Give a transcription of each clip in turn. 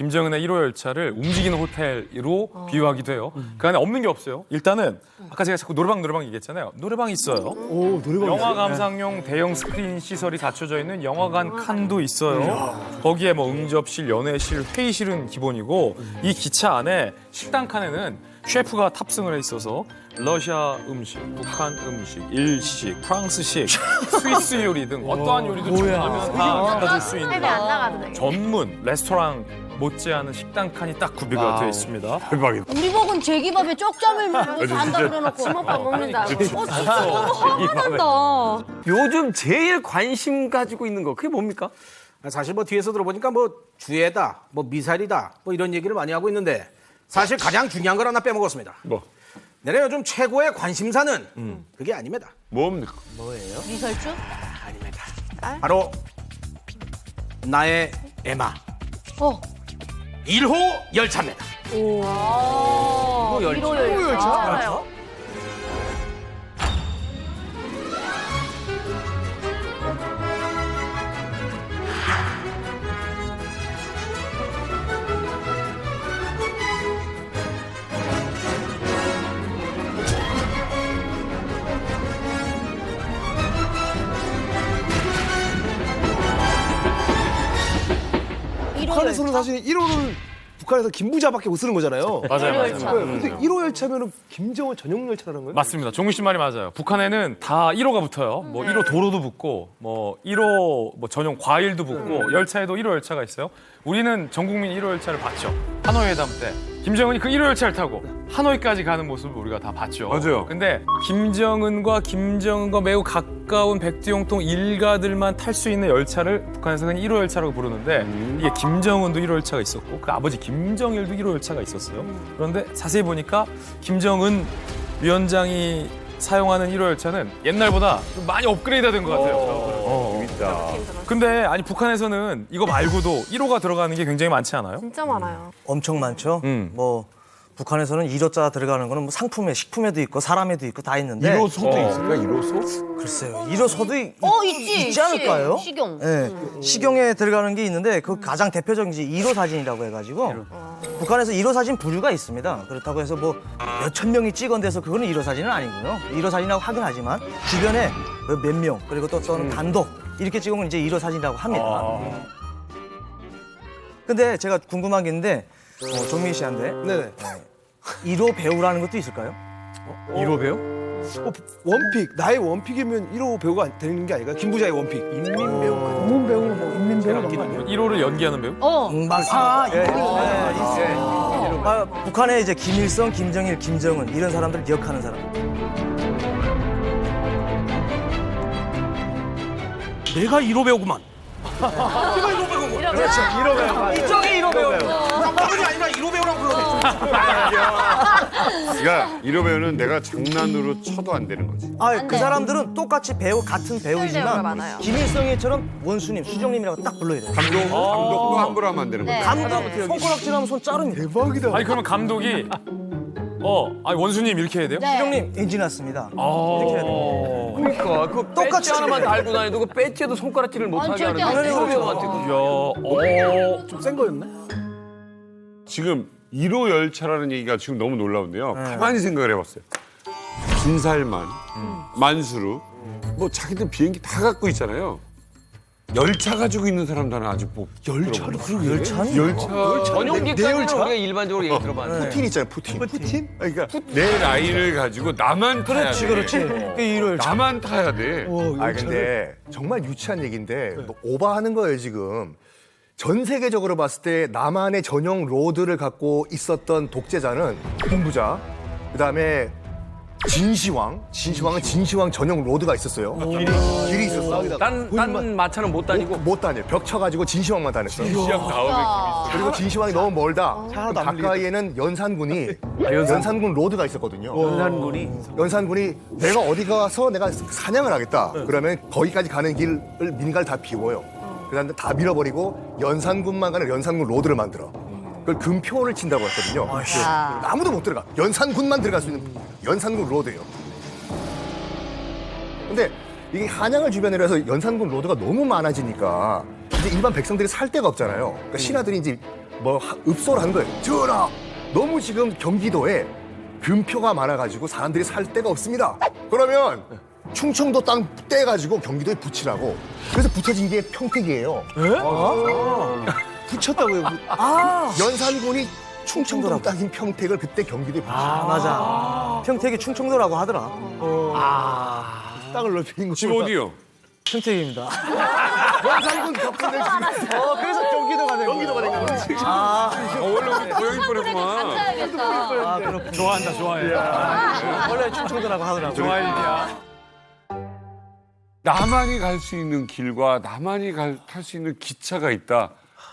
김정은의 1호 열차를 움직이는 호텔로 비유하기도 해요. 그 안에 없는 게 없어요. 일단은 아까 제가 자꾸 노래방 얘기했잖아요. 노래방이 있어요. 오, 노래방. 영화 감상용 대형 스크린 시설이 갖춰져 있는 영화관 칸도 있어요. 거기에 뭐 응접실, 연애실, 회의실은 기본이고 이 기차 안에 식당 칸에는 셰프가 탑승을 해 있어서 러시아 음식, 북한 음식, 일식, 프랑스식, 스위스 요리 등 어떠한 요리도 주문하면 다 갖다 줄 수 있는 안 나가도 되겠다. 전문 레스토랑 못지않은 식당 칸이 딱 구비가 되어 있습니다. 대박이다. 우리 복은 제기밥에 쪽잠을 잔다 그래놓고 주먹밥 먹는다. 진짜 너무 화가 난다. 요즘 제일 관심 가지고 있는 거 그게 뭡니까? 사실 뭐 뒤에서 들어보니까 뭐 주해다, 뭐 미사일이다, 뭐 이런 얘기를 많이 하고 있는데 사실 가장 중요한 걸 하나 빼먹었습니다. 뭐? 내가 요즘 최고의 관심사는 그게 아닙니다. 뭡니까? 미설주? 바로 나의 에마 어. 1호 열차입니다. 오. 열차. 1호 열차. 알아요. 북한에서는 사실 1호를 북한에서 김부자밖에 못 쓰는 거잖아요. 맞아요, 맞아요. 열차. 근데 1호 열차면은 김정은 전용 열차라는 거예요? 맞습니다. 종민 씨 말이 맞아요. 북한에는 다 1호가 붙어요. 뭐 1호 도로도 붙고, 뭐 1호 뭐 전용 과일도 붙고, 열차에도 1호 열차가 있어요. 우리는 전 국민 1호 열차를 봤죠. 하노이 회담 때 김정은이 그 1호 열차를 타고 하노이까지 가는 모습을 우리가 다 봤죠. 맞아요. 근데 김정은과 매우 가까운 백두용통 일가들만 탈 수 있는 열차를 북한에서는 1호 열차라고 부르는데 이게 김정은도 1호 열차가 있었고 그 아버지 김정일도 1호 열차가 있었어요. 그런데 자세히 보니까 김정은 위원장이 사용하는 1호 열차는 옛날보다 좀 많이 업그레이드 된 것 같아요. 재밌다. 근데 아니 북한에서는 이거 말고도 1호가 들어가는 게 굉장히 많지 않아요? 진짜 많아요. 엄청 많죠. 뭐 북한에서는 1호자 들어가는 거는 뭐 상품에, 식품에도 있고 사람에도 있고 다 있는데 1호소도 있을까? 1호소? 글쎄요. 1호소도 있지. 않을까요? 식용. 네. 식용에 들어가는 게 있는데 그 가장 대표적인 게 1호 사진이라고 해가지고 북한에서 1호 사진 부류가 있습니다. 그렇다고 해서 뭐 몇천 명이 찍은 데서 그거는 1호 사진은 아니고요. 1호 사진이라고 하긴 하지만 주변에 몇 명 그리고 또 또는 단독 이렇게 찍으면 이제 1호 사진이라고 합니다. 근데 제가 궁금한 게 있는데 종민 씨한테 네네. 1호 배우라는 것도 있을까요? 1호 배우? 원픽. 나의 원픽이면 1호 배우가 되는 게 아닐까? 김부자의 원픽. 인민배우, 뭐 인민배우 이런 거 아니에요? 1호를 연기하는 배우? 맞습니다. 북한에 이제 김일성, 김정일, 김정은 이런 사람들 기억하는 사람. 내가 1호 배우구만. 그렇죠. 1호 배우. 이쪽이 1호 배우. 상관이 아니라 1호 배우라고 불러요. 그러니까 1호 배우는 내가 장난으로 쳐도 안 되는 거지. 그 사람들은 똑같이 같은 배우가 배우이지만 많아요. 김일성이처럼 원수님, 수정님이라고 딱 불러야 돼요. 감독도 함부로 하면 안 되는 거지. 감독 손가락질하면 손 자릅니다. 대박이다. 아니 그러면 감독이 아니 원수님 이렇게 해야 돼요? 수정님 엔진 났습니다. 이렇게 해야 돼요. 그러니까 그 똑같이 배지 하나만 달고 다니도 그 배지에도 손가락질을 못 하게 절대 하는 안 돼요. 배우한테 이야, 좀 센 거였네? 지금 1호 열차라는 얘기가 지금 너무 놀라운데요. 가만히 생각을 해봤어요. 진살만, 만수르, 뭐 자기들 비행기 다 갖고 있잖아요. 열차 가지고 있는 사람도 하나 아직 못 열차를 그러게. 열차 전용기까지는 우리가 일반적으로 얘기 들어봤는데 푸틴 있잖아요, 푸틴. 그러니까 내 라인을 가지고 나만 타야 돼. 그렇지. 그 1호 열차. 나만 타야 돼. 아 근데 정말 유치한 얘기인데 뭐 오버하는 거예요 지금. 전 세계적으로 봤을 때 나만의 전용 로드를 갖고 있었던 독재자는 김부자, 그다음에 진시황은 진시황 전용 로드가 있었어요. 길이 있었어. 딴 마차는 못 다니고 못 다녀. 벽 쳐가지고 진시황만 다녔어. 시작 다음에 그리고 진시황이 너무 멀다. 그럼 가까이에는 연산군이 연산군 로드가 있었거든요. 연산군이 내가 어디 가서 내가 사냥을 하겠다. 그러면 거기까기 가는 길을 민가를 다 비워요. 그다음에 다 밀어버리고 연산군만 가는 연산군 로드를 만들어. 그걸 금표를 친다고 했거든요. 아무도 못 들어가. 연산군만 들어갈 수 있는 연산군 로드예요. 근데 이게 한양을 주변으로 해서 연산군 로드가 너무 많아지니까 이제 일반 백성들이 살 데가 없잖아요. 그러니까 신하들이 이제 읍소를 한 거예요. 전하, 너무 지금 경기도에 금표가 많아가지고 사람들이 살 데가 없습니다. 그러면 충청도 땅 떼가지고 경기도에 붙이라고. 그래서 붙여진 게 평택이에요. 붙였다고요. 연산군이 충청도 땅인 평택을 그때 경기도에 붙였어요. 맞아. 평택이 충청도라고 하더라. 땅을 넓히는 거. 집 어디요? 평택입니다. 연산군 격분을 그래서 경기도가 된 경기도가 된 거예요. 원래 우리 고양이 뻔했구만. 감사해야겠다. 아, 그렇군요. 좋아한다, 좋아해. 원래 충청도라고 하더라고요. 좋아할 일이야. 나만이 갈 수 있는 길과 나만이 탈 수 있는 기차가 있다.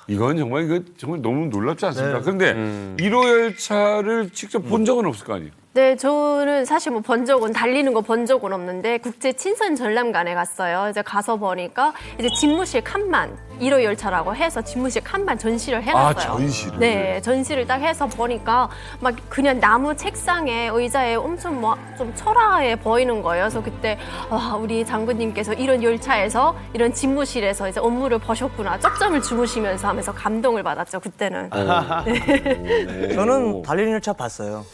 이건 정말 너무 놀랍지 않습니까? 그런데 1호 열차를 직접 본 적은 없을 거 아니에요? 네, 저는 사실 뭐 본 적은 달리는 거 본 적은 없는데 국제 친선 전람관에 갔어요. 이제 가서 보니까 이제 집무실 칸만 1호 열차라고 해서 집무실 칸만 전시를 해놨어요. 아, 전시를? 네, 전시를 딱 해서 보니까 막 그냥 나무 책상에 의자에 엄청 뭐 좀 초라해 보이는 거예요. 그래서 그때 와, 우리 장군님께서 이런 열차에서 이런 집무실에서 이제 업무를 보셨구나. 쪽잠을 주무시면서 하면서 감동을 받았죠. 그때는. 저는 달리는 열차 봤어요.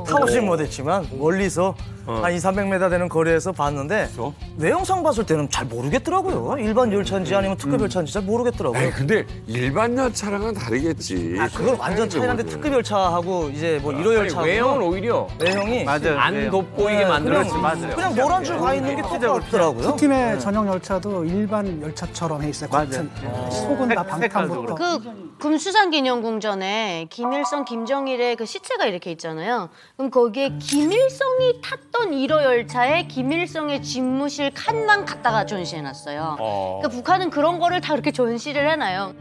타보진 못했지만 멀리서 한 200~300m 되는 거리에서 봤는데 내용상 봤을 때는 잘 모르겠더라고요. 일반 열차인지 아니면 특급 열차인지 잘 모르겠더라고요. 근데 일반 열차랑은 다르겠지. 그건 완전 차이 나는데 특급 열차하고 이제 뭐 1호 열차하고 외형은 오히려 외형이 안 돋보이게 만들었지. 그냥 노란 줄 가 있는 게 똑같더라고요. 팀의 전용 열차도 일반 열차처럼 해 있어요. 겉은 속은 다 방탄부터. 그 금수산기념궁전에 김일성, 김정일의 그 시체가 이렇게 있잖아요. 그럼 거기에 김일성이 탔던 1호 열차에 김일성의 집무실 칸만 갖다가 전시해놨어요. 그러니까 북한은 그런 거를 다 이렇게 전시를 해놔요.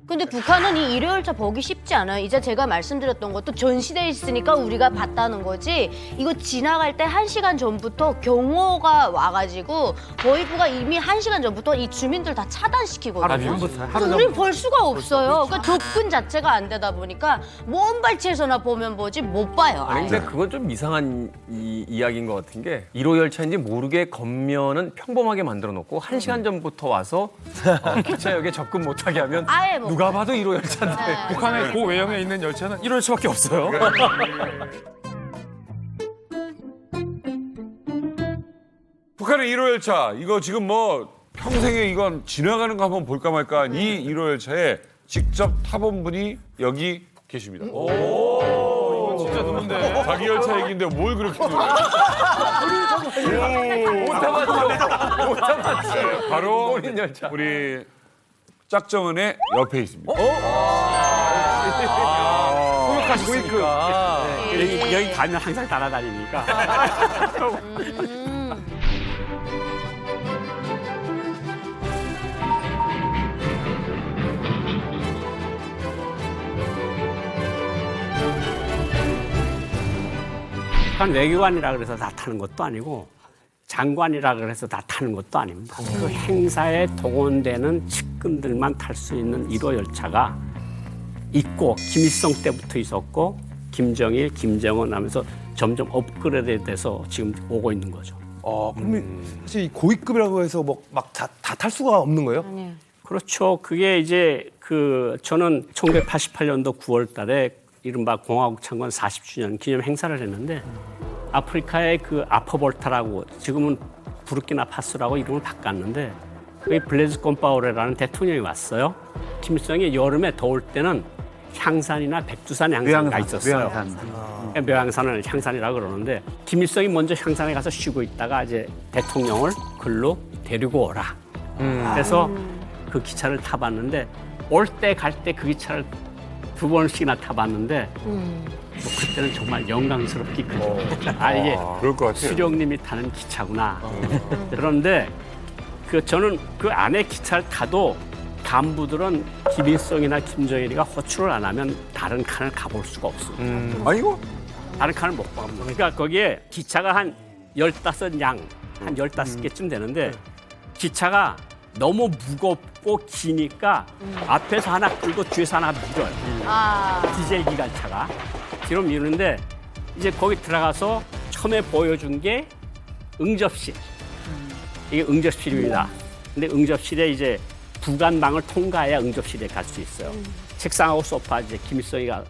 근데 북한은 이 1호 열차 보기 쉽지 않아요. 이제 제가 말씀드렸던 것도 전시돼 있으니까 우리가 봤다는 거지. 이거 지나갈 때 1시간 전부터 경호가 와가지고 보위부가 이미 1시간 전부터 이 주민들 다 차단시키거든요. 우린 볼 수가 없어요. 그러니까 접근 자체가 안 되다 보니까 먼 발치에서나 보면 보지 못 봐요. 아니 근데 그건 좀 이상한 이야기인 것 같은 게 1호 열차인지 모르게 겉면은 평범하게 만들어 놓고 1시간 전부터 와서 기차역에 접근 못하게 하면 아예 뭐 누가 봐도 1호 열차인데. 북한의 그 외형에 있는 열차는 1호 열차밖에 없어요. 북한의 1호 열차 이거 지금 뭐 평생에 이건 지나가는 거 한번 볼까 말까 이 1호 열차에 직접 타본 분이 여기 계십니다. 이건 진짜 드문데. 자기 열차 얘기인데 뭘 그렇게 바로 본인 열차. 우리 짝정은의 옆에 있습니다. 고익하시니까. 여기 가면 항상 따라다니니까. 북한 외교관이라 그래서 다 타는 것도 아니고 장관이라 그래서 다 타는 것도 아닙니다. 그 행사에 동원되는 측근들만 탈 수 있는 1호 열차가 있고 김일성 때부터 있었고 김정일, 김정은 하면서 점점 업그레이드 돼서 지금 오고 있는 거죠. 그러면 사실 이 고위급이라고 해서 막 다 탈 수가 없는 거예요? 아니에요. 그렇죠. 그게 이제 저는 1988년도 9월 달에 이른바 공화국 창건 40주년 기념 행사를 했는데 아프리카의 그 아퍼볼타라고 지금은 부르키나파소라고 이름을 바꿨는데 그게 블레즈 콤파오레라는 대통령이 왔어요. 김일성이 여름에 더울 때는 향산이나 백두산 향산가 있었어요. 묘향산을 향산이라고 그러는데 김일성이 먼저 향산에 가서 쉬고 있다가 이제 대통령을 글로 데리고 오라. 그래서 그 기차를 타봤는데 올 때 갈 때 그 기차를 2번씩이나 타봤는데 뭐 그때는 정말 영광스럽게 이게 그럴 것 같아요. 수령님이 타는 기차구나. 그런데 저는 그 안에 기차를 타도 간부들은 김일성이나 김정일이가 호출을 안 하면 다른 칸을 가볼 수가 없어요. 아니고 다른 칸을 못 가봅니다. 그러니까 거기에 기차가 한 15양, 한 15개쯤 되는데 기차가 너무 무겁고 기니까 앞에서 하나 끌고 뒤에서 하나 밀어요. 디젤 기관차가. 뒤로 미루는데 이제 거기 들어가서 처음에 보여준 게 응접실. 이게 응접실입니다. 근데 응접실에 이제 부간방을 통과해야 응접실에 갈 수 있어요. 책상하고 소파 이제 김일성이가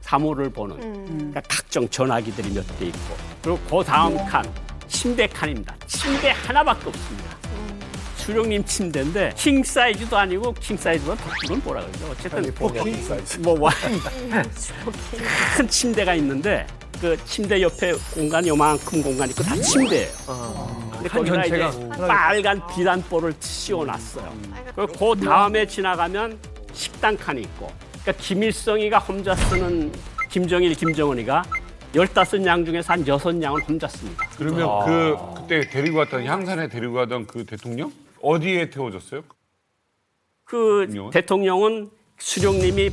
사무를 보는 그러니까 각종 전화기들이 몇 대 있고 그리고 그 다음 칸 침대 칸입니다. 침대 하나밖에 없습니다. 수령님 침대인데 킹 사이즈도 아니고 킹 사이즈보다 더 큰 뭐라 그러죠. 어쨌든 큰 침대가 있는데 그 침대 옆에 공간이 요만큼 공간이 있고 다 침대예요. 근데 거기다 이제 빨간 비단볼을 씌워놨어요. 그리고 그 다음에 지나가면 식당 칸이 있고 그러니까 김일성이가 혼자 쓰는 김정일, 김정은이가 15양 중에서 한 6양은 혼자 씁니다. 그러면 그때 데리고 갔던 향산에 데리고 가던 그 대통령 어디에 태워졌어요? 그 대통령은? 대통령은 수령님이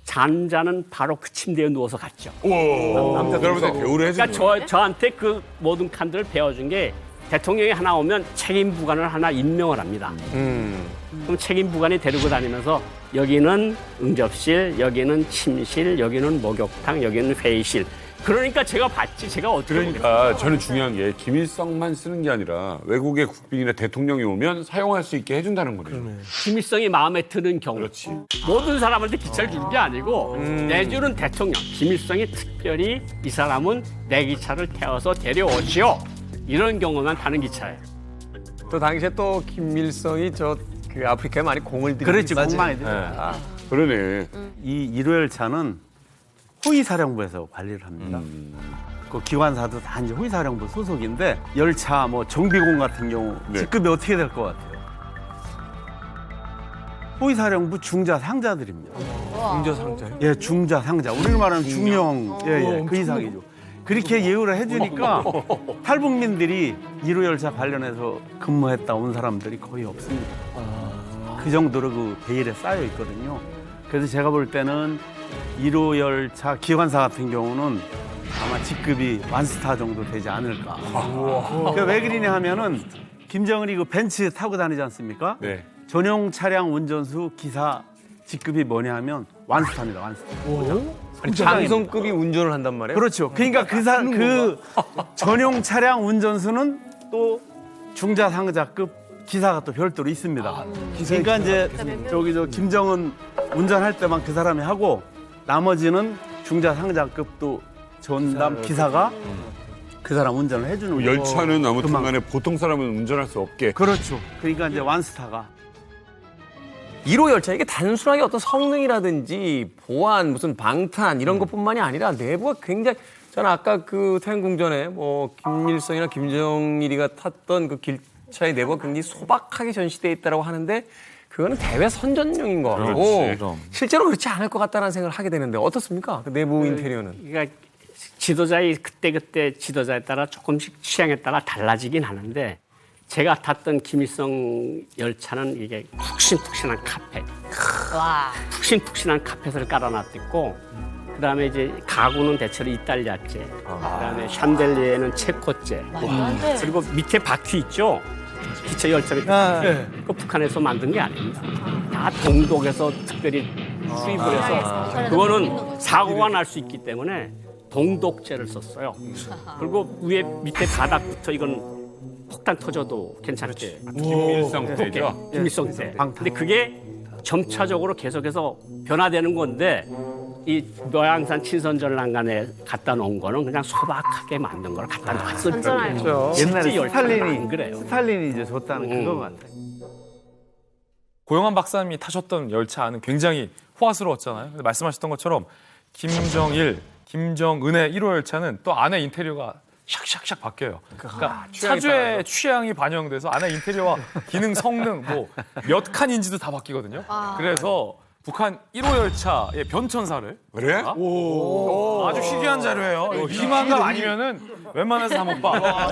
잠자는 바로 그 침대에 누워서 갔죠. 여러분들 대우를 해준 거예요. 그러니까 저한테 그 모든 칸들을 배워준 게 대통령이 하나 오면 책임 부관을 하나 임명을 합니다. 그럼 책임 부관이 데리고 다니면서 여기는 응접실, 여기는 침실, 여기는 목욕탕, 여기는 회의실. 그러니까 제가 봤지. 제가 어떻게 그러니까 저는 중요한 게 김일성만 쓰는 게 아니라 외국의 국빈이나 대통령이 오면 사용할 수 있게 해준다는 거네요. 김일성이 마음에 드는 경우 그렇지. 모든 사람한테 기차를 주는 게 아니고 내주는 대통령 김일성이 특별히 이 사람은 내 기차를 태워서 데려오시오 이런 경우만 타는 기차예요. 또 당시에 또 김일성이 그 아프리카에 많이 공을 들이고 그렇지, 공 많이 들여. 그러네. 이 1호 열차는 호위사령부에서 관리를 합니다. 그 기관사도 다 이제 호위사령부 소속인데 열차 뭐 정비공 같은 경우 네. 직급이 어떻게 될 것 같아요? 호위사령부 중자 상자들입니다. 중저 상자요? 예, 중자 상자. 우리로 말하면 중령, 그 이상이죠. 그렇게 예우를 해주니까 탈북민들이 1호 열차 관련해서 근무했다 온 사람들이 거의 없습니다. 그 정도로 그 베일에 쌓여 있거든요. 그래서 제가 볼 때는 1호 열차 기관사 같은 경우는 아마 직급이 완스타 정도 되지 않을까. 왜 그러냐 하면은 김정은이 그 벤츠 타고 다니지 않습니까? 네. 전용 차량 운전수 기사 직급이 뭐냐 하면 완스타입니다. 완스타. 장성급이 운전을 한단 말이에요? 그렇죠. 그러니까 그 전용 차량 운전수는 또 중자 상자급 기사가 또 별도로 있습니다. 그러니까 이제 저 김정은 운전할 때만 그 사람이 하고 나머지는 중자 상자급 또 전담 기사가 그 사람 운전을 해주는 거예요. 열차는 아무튼 간에 보통 사람은 운전할 수 없게. 그렇죠. 그러니까 이제 완스타가 1호 열차 이게 단순하게 어떤 성능이라든지 보안, 무슨 방탄 이런 것뿐만이 아니라 내부가 굉장히 저는 아까 그 태양궁전에 뭐 김일성이나 김정일이가 탔던 그 기차의 내부가 굉장히 소박하게 전시되어 있다고 하는데 그거는 대외 선전용인 거 같고 실제로 그렇지 않을 것 같다는 생각을 하게 되는데 어떻습니까? 그 내부 인테리어는. 그러니까 지도자의 그때 지도자에 따라 조금씩 취향에 따라 달라지긴 하는데 제가 탔던 김일성 열차는 이게 푹신푹신한 카펫, 푹신푹신한 카펫을 깔아놨고 그다음에 이제 가구는 대체로 이탈리아제, 그다음에 샹들리에는 체코제, 그리고 밑에 바퀴 있죠. 기차 열차 밑에 그 북한에서 만든 게 아닙니다. 다 동독에서 특별히 수입을 해서 그거는 사고가 날 수 있기 때문에 동독제를 썼어요. 그리고 위에 밑에 바닥부터 이건 폭탄 터져도 괜찮게. 김일성 때죠. 김일성 때. 근데 그게 점차적으로 계속해서 변화되는 건데 이 노양산 친선전란간에 갖다 놓은 거는 그냥 소박하게 만든 걸 갖다 놨을 뿐이에요. 옛날에 안 그래요. 스탈린이 이제 줬다는 그거 같아요. 고영한 박사님이 타셨던 열차 안은 굉장히 호화스러웠잖아요. 근데 말씀하셨던 것처럼 김정일, 김정은의 1호 열차는 또 안에 인테리어가 샥샥샥 바뀌어요. 그러니까 차주의 취향이 반영돼서 안에 인테리어와 기능, 성능, 뭐 몇 칸인지도 다 바뀌거든요. 그래서 북한 1호 열차의 변천사를 그래? 아주 희귀한 자료예요. 희망감 아니면은 웬만해서 다 못 봐.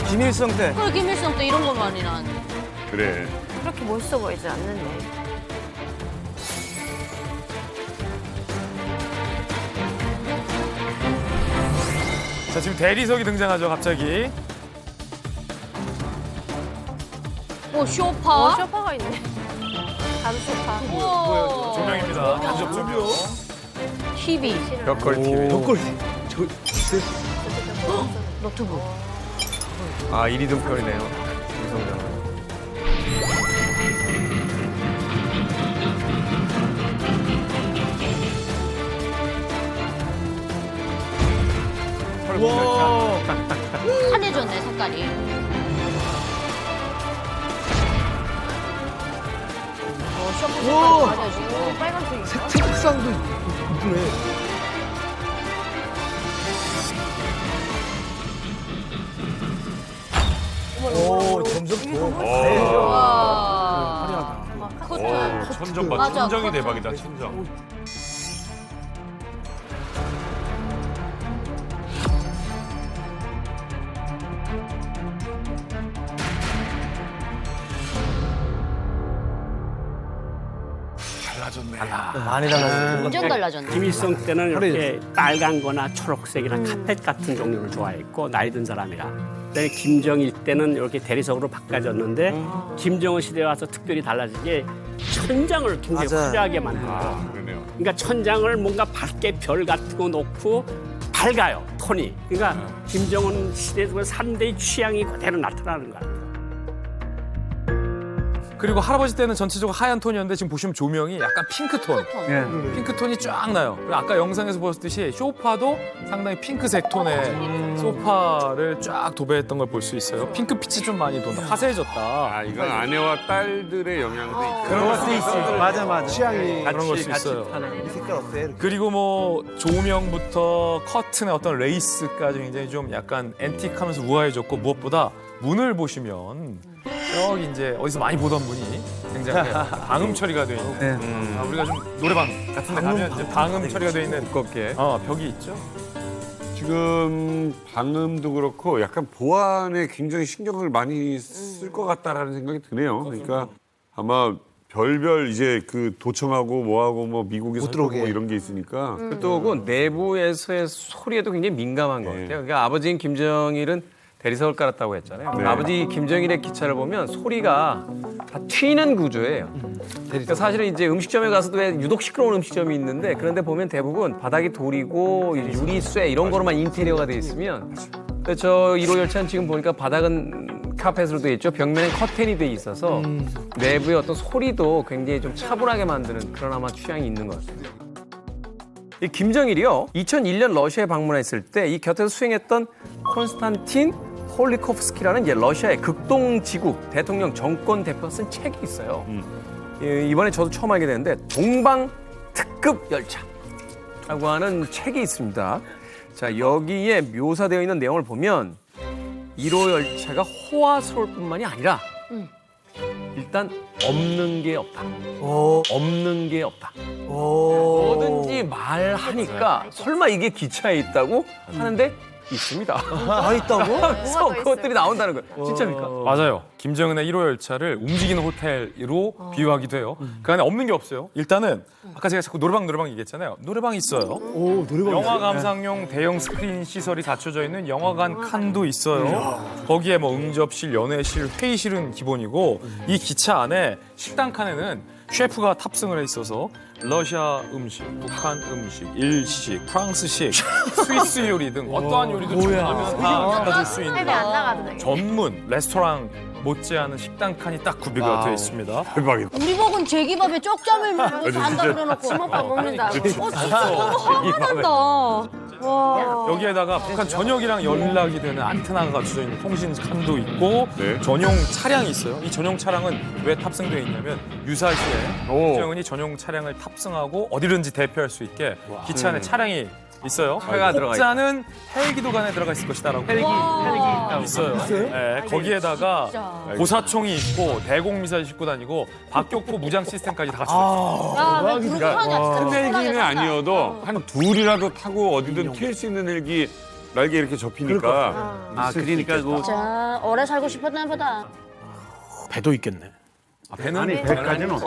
김일성 때 그래 김일성 때 이런 거 많이 나왔는데. 그래. 그렇게 멋있어 보이지 않는데. 자, 지금 대리석이 등장하죠, 갑자기. 오 쇼파. 쇼파가 있네. 단소파. 조명입니다. 간접 조명. TV, 벽걸 TV. 벽걸. 노트북. 아, 이리등편이네요. 이성장. 환해졌네 색깔이. 쇼프 색깔 맞아지고 빨간색이. 색상도 이쁘네. 오, 점점 더. 와. 커튼. 천정 봐. 맞아, 천정이 커튼. 대박이다. 천정. 많이 달라졌어요. 완전 달라졌네. 김일성 때는 이렇게 빨간 거나 초록색이나 카펫 같은 종류를 좋아했고 나이 든 사람이라. 그다음에 김정일 때는 이렇게 대리석으로 바꿔졌는데 김정은 시대에 와서 특별히 달라진 게 천장을 굉장히 맞아요. 화려하게 만들어요. 그러네요. 그러니까 천장을 뭔가 밝게 별 같은 거 놓고 밝아요, 톤이. 그러니까 김정은 시대에서 사람들의 취향이 그대로 나타나는 거야. 그리고 할아버지 때는 전체적으로 하얀 톤이었는데 지금 보시면 조명이 약간 핑크톤. 예. 핑크톤이 쫙 나요. 그리고 아까 영상에서 보셨듯이 소파도 상당히 핑크색 톤의 소파를 쫙 도배했던 걸 볼 수 있어요. 핑크빛이 좀 많이 돈다. 화사해졌다. 아, 이건 아내와 딸들의 영향도 있고. 그런 걸 수 있지. 맞아, 맞아. 취향이. 그런 걸 수 있어요. 이 색깔 어때? 이렇게. 그리고 뭐 조명부터 커튼의 어떤 레이스까지 굉장히 좀 약간 앤틱하면서 우아해졌고 무엇보다 문을 보시면 여기 이제 어디서 많이 보던 분이 굉장히 방음 처리가 돼 있는 우리가 좀 노래방 같은 데 가면 이제 방음 처리가 돼 있는 두껍게. 벽이 있죠. 지금 방음도 그렇고 약간 보안에 굉장히 신경을 많이 쓸 것 같다라는 생각이 드네요. 그러니까 아마 별별 이제 그 도청하고 뭐하고 뭐 미국이 못 들어오고 뭐 이런 게 있으니까 또 그 내부에서의 소리에도 굉장히 민감한 것 같아요. 그러니까 아버지인 김정일은 대리석을 깔았다고 했잖아요. 네. 아버지 김정일의 기차를 보면 소리가 다 튀는 구조예요. 그러니까 사실은 이제 음식점에 가서도 왜 유독 시끄러운 음식점이 있는데 그런데 보면 대부분 바닥이 돌이고 유리쇠 이런 거로만 인테리어가 돼 있으면 근데 저 1호 열차는 지금 보니까 바닥은 카펫으로 돼 있죠. 벽면엔 커튼이 돼 있어서 내부의 어떤 소리도 굉장히 좀 차분하게 만드는 그런 아마 취향이 있는 것 같아요. 이 김정일이요. 2001년 러시아에 방문했을 때 이 곁에서 수행했던 콘스탄틴 홀리코프스키라는 이제 러시아의 극동지국 대통령 정권 대표가 쓴 책이 있어요. 이번에 저도 처음 알게 됐는데 동방 특급 열차라고 하는 책이 있습니다. 자, 여기에 묘사되어 있는 내용을 보면 1호 열차가 호화스러울 뿐만이 아니라 일단 없는 게 없다. 없는 게 없다. 뭐든지 말하니까 설마 이게 기차에 있다고 하는데 있습니다. 다 있다고? 그래서 그것들이 나온다는 거예요. 진짜입니까? 맞아요. 김정은의 1호 열차를 움직이는 호텔로 비유하기도 해요. 그 안에 없는 게 없어요. 일단은 아까 제가 자꾸 노래방 얘기했잖아요. 노래방이 있어요. 오, 노래방. 영화 감상용 대형 스크린 시설이 갖춰져 있는 영화관 칸도 있어요. 거기에 뭐 응접실, 연애실, 회의실은 기본이고 이 기차 안에 식당 칸에는 셰프가 탑승을 해 있어서 러시아 음식, 북한 음식, 일식, 프랑스식, 스위스 요리 등 어떠한 요리도 주문하면 다 받을 수 헬기 안 있는 나가도 되겠네. 전문 레스토랑 못지않은 식당 칸이 딱 구비가 되어 있습니다. 대박이다. 우리 복은 제기밥에 쪽잠을 잔다 그래놓고 주먹밥 먹는다. 진짜 너무 화가 난다. 와. 여기에다가 북한 전역이랑 연락이 되는 안테나가 갖춰져 있는 통신 칸도 있고 네. 전용 차량이 있어요. 이 전용 차량은 왜 탑승되어 있냐면 유사시에 김정은이 전용 차량을 탑승하고 어디든지 대피할 수 있게 기차 안에 차량이 있어요. 회가 들어가 혹자는 헬기도 간에 들어가 있을 것이다라고 헬기 있다고. 있어요. 네, 거기에다가 진짜. 고사총이 있고 대공미사일 싣고 다니고 박격포 무장 시스템까지 다 갖춰져 있어요. 야, 왜 그렇게 하냐, 진짜. 큰 헬기는 쿨하게 산다. 아니어도 한 둘이라도 타고 어디든 튈 수 있는 헬기 날개 이렇게 접히니까 아, 그러니까 그 자, 오래 살고 싶었나 보다. 배도 있겠네. 배는 아니 배까지는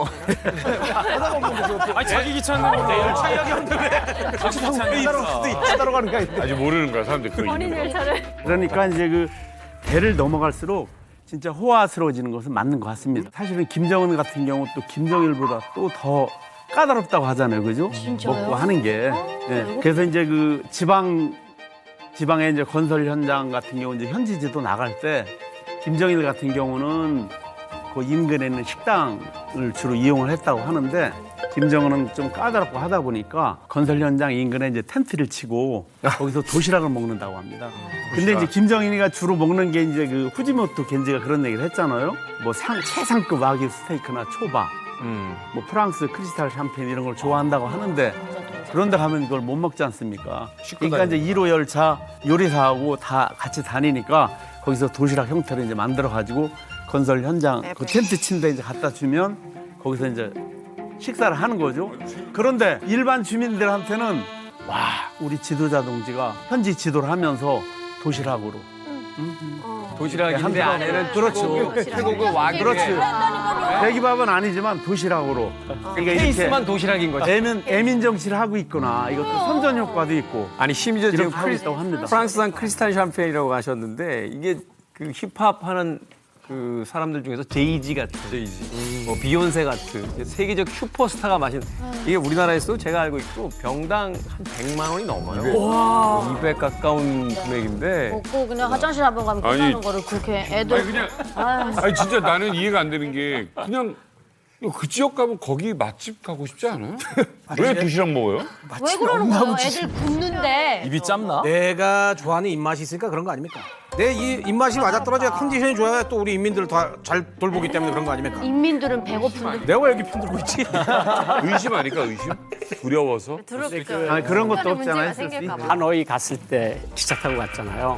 아니 자기 기차인데 뭐 열차 이야기하는데 왜 자기 기차인데 따로 가는 게 아닌데. 아직 모르는 거야 사람들 그 본인 이유를. 열차를. 그러니까 이제 그 배를 넘어갈수록 진짜 호화스러워지는 것은 맞는 것 같습니다. 사실은 김정은 같은 경우 또 김정일보다 또 더 까다롭다고 하잖아요, 그죠? 진짜요? 먹고 하는 게. 네. 그래서 이제 그 지방의 이제 건설 현장 같은 경우 이제 현지지도 나갈 때 김정일 같은 경우는 그 인근에 있는 식당을 주로 이용을 했다고 하는데 김정은은 좀 까다롭고 하다 보니까 건설 현장 인근에 이제 텐트를 치고 거기서 도시락을 먹는다고 합니다. 근데 이제 김정일이가 주로 먹는 게 이제 그 후지모토 겐지가 그런 얘기를 했잖아요. 뭐 최상급 와규 스테이크나 초밥, 뭐 프랑스 크리스탈 샴페인 이런 걸 좋아한다고 하는데 그런데 가면 이걸 못 먹지 않습니까? 그러니까 이제 1호 열차 요리사하고 다 같이 다니니까 거기서 도시락 형태로 이제 만들어 가지고 건설 현장 그 텐트 친 데 이제 갖다 주면 거기서 이제 식사를 하는 거죠. 그런데 일반 주민들한테는 와, 우리 지도자 동지가 현지 지도를 하면서 도시락으로 도시락인데 안에는 그렇죠. 태국의 와규. 그렇지. 대기밥은 아니지만 도시락으로. 그러니까 케이스만 도시락인 거죠. 애민 정치를 하고 있구나. 이것도 선전 효과도 있고. 아니 심지어 지금 이렇게 하고 있다고 합니다. 프랑스산 크리스탈 샴페인이라고 하셨는데 이게 그 힙합 하는 그 사람들 중에서 제이지 같은, 뭐 비욘세 같은 세계적 슈퍼스타가 마신 이게 우리나라에서 제가 알고 있고 병당 한 100만 원이 넘어요. 200 가까운 금액인데 먹고 그냥 화장실 한번 가면 아니, 끝나는 거를 그렇게 애들 아니 그냥 아니 진짜 나는 이해가 안 되는 게 그냥 그 지역 가면 거기 맛집 가고 싶지 않아요? 왜 도시락 먹어요? 왜 그러는 거예요? 애들 굶는데. 입이 짭나? 내가 좋아하는 입맛이 있으니까 그런 거 아닙니까? 내 이 입맛이 맞아떨어져야 컨디션이 좋아야 또 우리 인민들을 다 잘 돌보기 때문에 그런 거 아닙니까? 인민들은 배고픈데. 내가 여기 편들고 있지. 의심 아닐까 의심? 두려워서? 아니, 그런 것도 없잖아요. 하노이 갔을 때 기차 타고 갔잖아요.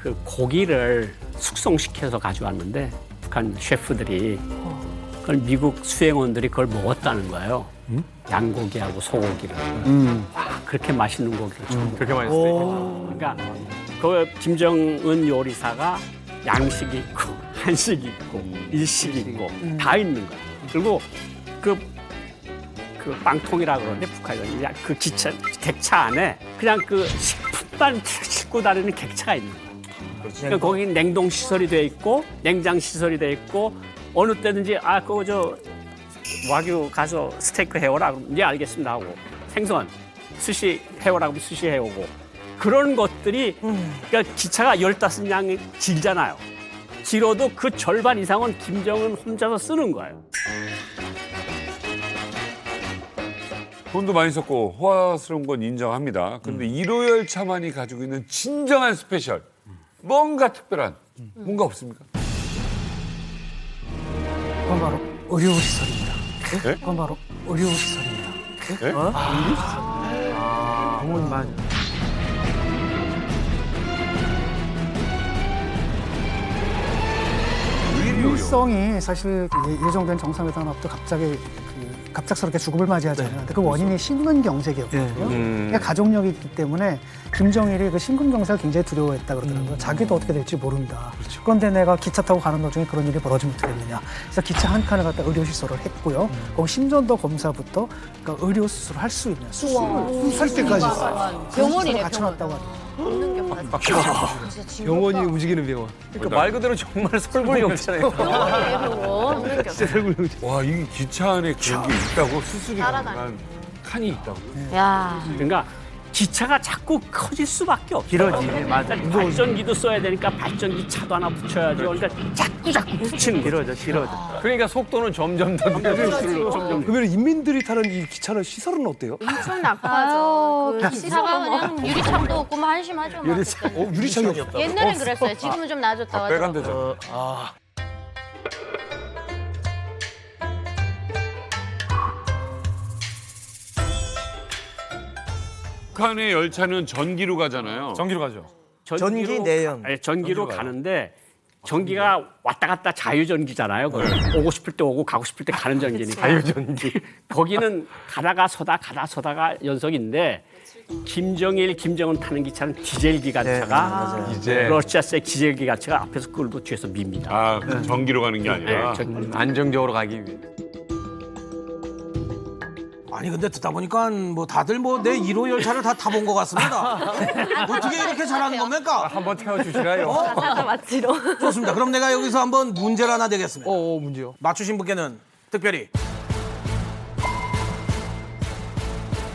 그 고기를 숙성시켜서 가져왔는데 북한 셰프들이 그걸 미국 수행원들이 그걸 먹었다는 거예요. 양고기하고 소고기를. 그렇게 맛있는 고기를 처음 그렇게 맛있어요. 그러니까 그 김정은 요리사가 양식이 있고 한식이 있고 일식이 있고 다 있는 거야. 그리고 그 빵통이라 그러는데 북한이 그 기차 객차 안에 그냥 그 식품만 싣고 다니는 객차가 있는 거야. 그러니까 거기 냉동 시설이 돼 있고 냉장 시설이 돼 있고 어느 때든지 그거 저 와규 가서 스테이크 해오라 그러면 예 알겠습니다 하고 생선 스시 해오라 그러면 스시 해오고 그런 것들이 그러니까 기차가 15량이 길잖아요. 길어도 그 절반 이상은 김정은 혼자서 쓰는 거예요. 돈도 많이 썼고 호화스러운 건 인정합니다. 그런데 1호 열차만이 가지고 있는 진정한 스페셜 뭔가 특별한 뭔가 없습니까? 그건 바로 의료시설입니다. 네? 그건 바로 의료시설입니다. 네? 병원 맞아. 일성이 사실 예정된 정상회담부터 갑자기 갑작스럽게 죽음을 맞이하잖아요. 근데 그 원인이 신분 경색이었거든요. 그러니까 가족력이 있기 때문에 김정일이 그 신분 경색을 굉장히 두려워했다 그러더라고요. 자기도 어떻게 될지 모른다. 그런데 내가 기차 타고 가는 도중에 그런 일이 벌어지면 어떻겠느냐. 그래서 기차 한 칸을 갖다 의료시설을 했고요. 거기 심전도 검사부터 그러니까 의료 수술을 할 수 있는 수술을 할 때까지 병원이네, 갖춰놨다고 하더라고요. 병원이 움직이는 병원. 그러니까 말 그대로 정말 설국열차네요. 병원. 와, 이 기차 안에 그런 게 있다고? 수술이 가능한 칸이 있다고? 야. 그러니까 기차가 자꾸 커질 수밖에 없어. 길어지, 맞아. 발전기도 써야 되니까 발전기 차도 하나 붙여야죠. 그러니까 자꾸 붙이는 거죠. 길어져. 그러니까 속도는 점점 더 늘어질수록 점점. 그러면 인민들이 타는 이 기차는 시설은 어때요? 엄청 나빠져. 그 기차가 그냥 유리창도 없고 뭐 한심하죠. 뭐. 유리창이 없다. 옛날엔 그랬어요. 지금은 좀 나아졌다고 하죠. 빼간대죠. 북한의 열차는 전기로 가잖아요. 전기로 가죠. 전기 내연. 아니, 전기로 가는데 전기가 왔다 갔다 자유전기잖아요. 오고 싶을 때 오고 가고 싶을 때 가는 전기니까. 자유전기. 거기는 가다가 서다가 연속인데 김정일, 김정은 타는 기차는 디젤 기관차가 러시아製디젤 기관차가 앞에서 끌고 뒤에서 밉니다. 아, 전기로 가는 게 아니라. 네, 안정적으로 가기 위해. 아니 근데 듣다 보니까 뭐 다들 뭐 내 1호 열차를 다 타본 것 같습니다. 어떻게 이렇게 잘하는 겁니까? 한번 태워주시라요. 맞지로. 좋습니다. 그럼 내가 여기서 한번 문제를 하나 내겠습니다. 문제요. 맞추신 분께는 특별히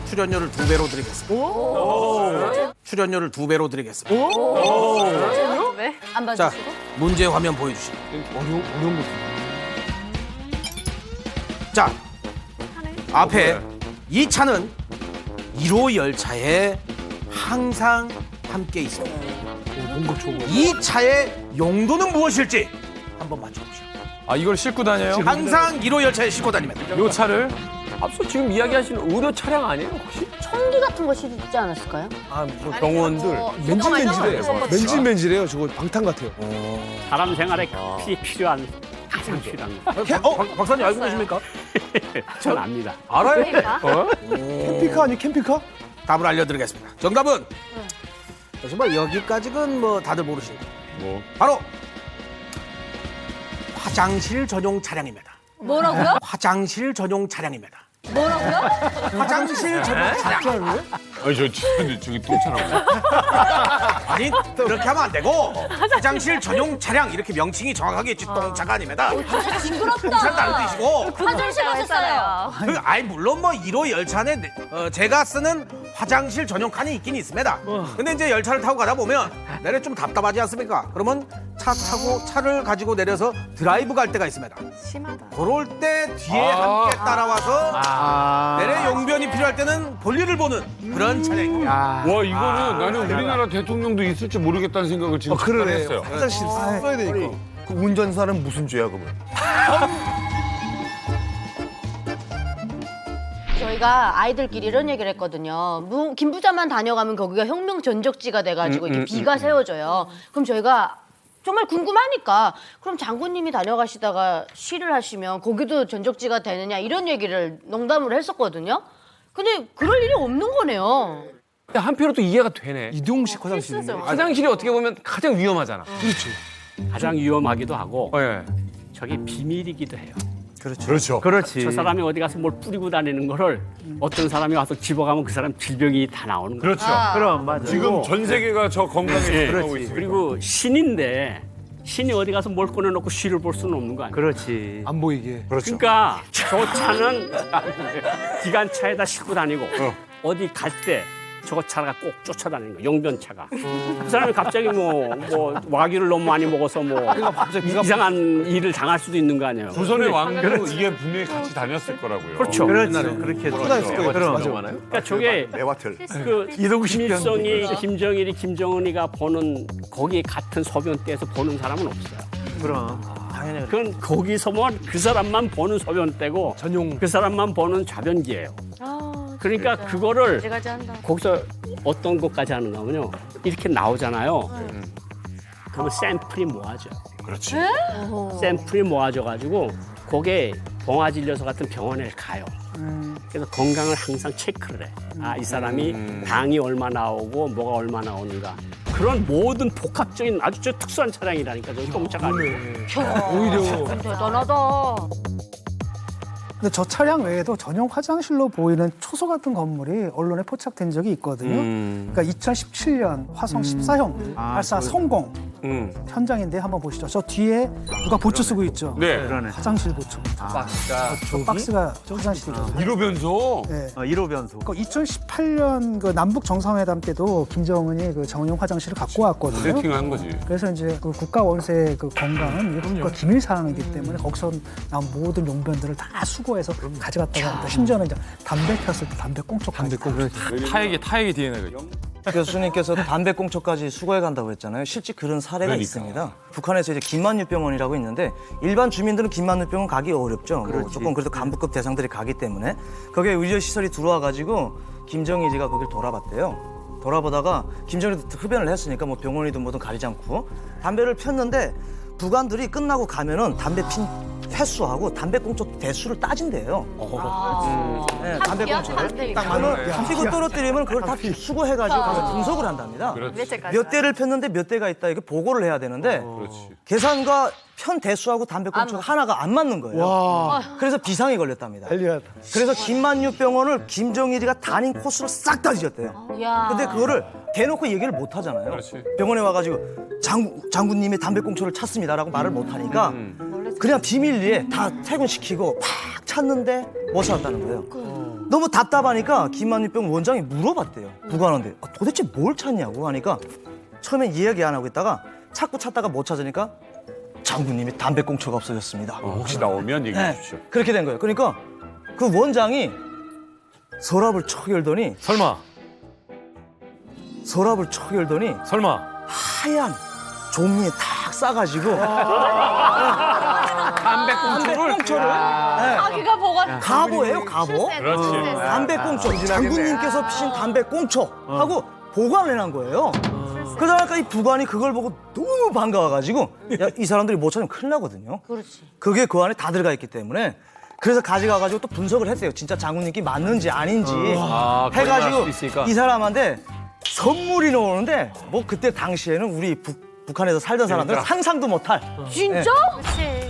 출연료를 2배로 드리겠습니다. 출연료를 2배로 드리겠습니다. 왜? 안 자, 봐주시고? 문제 화면 보여주시죠. 어려운 거. 자, 앞에 이 차는 1호 열차에 항상 함께 있습니다. 이 차의 용도는 무엇일지 한번 맞춰보시죠. 아 이걸 싣고 다녀요? 항상 1호 열차에 싣고 다닙니다. 요 차를 앞서 지금 이야기하신 의료 차량 아니에요 혹시? 총기 같은 거 실지 않았을까요? 뭐 병원들. 맨질맨질해요. 맨질맨질해요. 저거 방탄 같아요. 사람 생활에 필요한 가장 필요한 거. 박사님 알고 계십니까? 전 압니다. 알아요? 캠핑카 아니 캠핑카? 답을 알려드리겠습니다. 정답은 정말 여기까지는 뭐 다들 모르시죠. 뭐 바로 화장실 전용 차량입니다. 뭐라고요? 화장실 전용 차량입니다. 뭐라고요? 화장실 전용 차량. 아니 저기 똥차라고. 아니 그렇게 하면 안 되고 화장실 전용 차량 이렇게 명칭이 정확하게 있지 똥차가 아닙니다. 진짜 징그럽다. 똥차는 다른 뜻이고. 화장실 갔었어요. 물론 뭐 1호 열차 안에 제가 쓰는 화장실 전용 칸이 있긴 있습니다. 근데 이제 열차를 타고 가다 보면 내려 좀 답답하지 않습니까? 그러면 차를 가지고 내려서 드라이브 갈 때가 있습니다. 심하다. 그럴 때 뒤에 함께 따라와서 내래 용변이 필요할 때는 볼일을 보는 그런 차량입니다. 와 이거는 나는 우리나라 대통령도 있을 줄 모르겠다는 생각을 지금 잠깐 했어요. 화장실 써야 되니까. 그 운전사는 무슨 죄야 그러면? 저희가 아이들끼리 이런 얘기를 했거든요. 김 부자만 다녀가면 거기가 혁명 전적지가 돼가지고 이렇게 비가 세워져요. 그럼 저희가 정말 궁금하니까 그럼 장군님이 다녀가시다가 시를 하시면 거기도 전적지가 되느냐 이런 얘기를 농담으로 했었거든요. 근데 그럴 일이 없는 거네요. 한편으로 또 이해가 되네. 이동식 화장실. 화장실이 어떻게 보면 가장 위험하잖아. 가장 위험하기도 하고 네. 저게 비밀이기도 해요. 그렇죠. 그렇지. 저 사람이 어디 가서 뭘 뿌리고 다니는 거를 어떤 사람이 와서 집어가면 그 사람 질병이 다 나오는 거예요. 그렇죠. 그럼 맞아. 지금 전 세계가 저 건강에 집중하고 있습니다. 그리고 신인데 신이 어디 가서 뭘 꺼내놓고 시를 볼 수는 없는 거 아니에요. 그렇지. 안 보이게. 그렇죠. 그러니까 저 차는 기관차에다 싣고 다니고 어디 갈 때 저거 차가 꼭 쫓아다니는 거예요. 용변차가. 그 사람이 갑자기 뭐 와규를 너무 많이 먹어서 뭐 이상한 일을 당할 수도 있는 거 아니에요. 조선의 왕도 이게 분명히 같이 다녔을 거라고요. 그렇죠. 그렇지. 그렇게 있을 거예요. 그럼. 그러니까 저게 매화틀. 그 김일성이, 김정일이, 김정은이가 보는 거기 같은 소변대에서 보는 사람은 없어요. 그럼. 당연히 그건 거기서만 그 사람만 보는 소변대고 전용. 그 사람만 보는 좌변기예요. 그러니까 그거를 가지가지 한다. 거기서 어떤 것까지 하는가 하면요. 이렇게 나오잖아요. 그러면 샘플이 모아져. 그렇지. 샘플이 모아져가지고 거기에 봉화진료소 같은 병원에 가요. 그래서 건강을 항상 체크를 해. 이 사람이 당이 얼마 나오고 뭐가 얼마 나오는가. 그런 모든 복합적인 아주 특수한 차량이라니까. 저 똥차가 아니고. 오히려. 대단하다. 근데 저 차량 외에도 전용 화장실로 보이는 초소 같은 건물이 언론에 포착된 적이 있거든요. 그러니까 2017년 화성 14형 발사 성공 현장인데 한번 보시죠. 저 뒤에 누가 보초 쓰고 있죠. 네. 그러네. 화장실 보초. 저 박스가 화장실이거든요. 1호 변소. 네. 1호 변소. 2018년 그 남북 정상회담 때도 김정은이 그 전용 화장실을 갖고 왔거든요. 세팅한 거지. 그래서 이제 그 국가 원수의 그 건강은 이게 국가 기밀 사항이기 때문에 거기서 나온 모든 용변들을 다 수거해서 가져갔다고 합니다. 심지어는 이제 담배 폈을 때 담배 꽁초까지. 타액이 DNA가 있죠. 교수님께서 담배 꽁초까지 수거해 간다고 했잖아요. 실제 그런 사례가 있습니다. 북한에서 이제 김만유병원이라고 있는데 일반 주민들은 김만유병원 가기 어렵죠. 뭐 조금 그래도 간부급 대상들이 가기 때문에 거기에 의료 시설이 들어와 가지고 김정일이가 거길 돌아봤대요. 돌아보다가 김정일도 흡연을 했으니까 뭐 병원이든 뭐든 가리지 않고 담배를 폈는데 부관들이 끝나고 가면은 담배 핀 횟수하고 담배 꽁초 대수를 따진대요. 네, 담배 꽁초를 딱 맞는 피고 떨어뜨리면 그걸 다 수거해가지고 가서 분석을 한답니다. 몇 대를 폈는데 몇 대가 있다 이렇게 보고를 해야 되는데 계산과 편 대수하고 담배 꽁초가 하나가 안 맞는 거예요. 그래서 비상이 걸렸답니다. 그래서 김만유병원을 김정일이가 단임 코스로 싹 다 뒤졌대요. 야. 근데 그거를 대놓고 얘기를 못 하잖아요. 병원에 와가지고 장군님이 담배 꽁초를 찾습니다라고 말을 못 하니까 그냥 비밀리에 다 퇴근시키고 팍 찾는데 못 찾았다는 거예요. 너무 답답하니까 김만유병 원장이 물어봤대요. 부관한테 도대체 뭘 찾냐고 하니까 처음엔 이야기 안 하고 있다가 찾고 찾다가 못 찾으니까 장군님이 담배 꽁초가 없어졌습니다. 혹시 나오면 얘기해 주십시오. 그렇게 된 거예요. 그러니까 그 원장이 서랍을 척 열더니 설마 하얀 종이에 탁 싸가지고 담배 꽁초를 자기가 보관. 가보예요, 가보. 그렇지. 담배 꽁초. 장군님께서 피신 담배 꽁초 하고 보관을 해놓은 거예요. 그러다가 이 부관이 그걸 보고 너무 반가워가지고 야, 이 사람들이 못 찾으면 큰일 나거든요. 그렇지. 그게 그 안에 다 들어가 있기 때문에 그래서 가져가가지고 또 분석을 했대요. 진짜 장군님께 맞는지 아닌지 거짓말할 해가지고 수도 있으니까. 이 사람한테 선물이 나오는데 뭐 그때 당시에는 우리 북한에서 살던 사람들은 상상도 못할 진짜?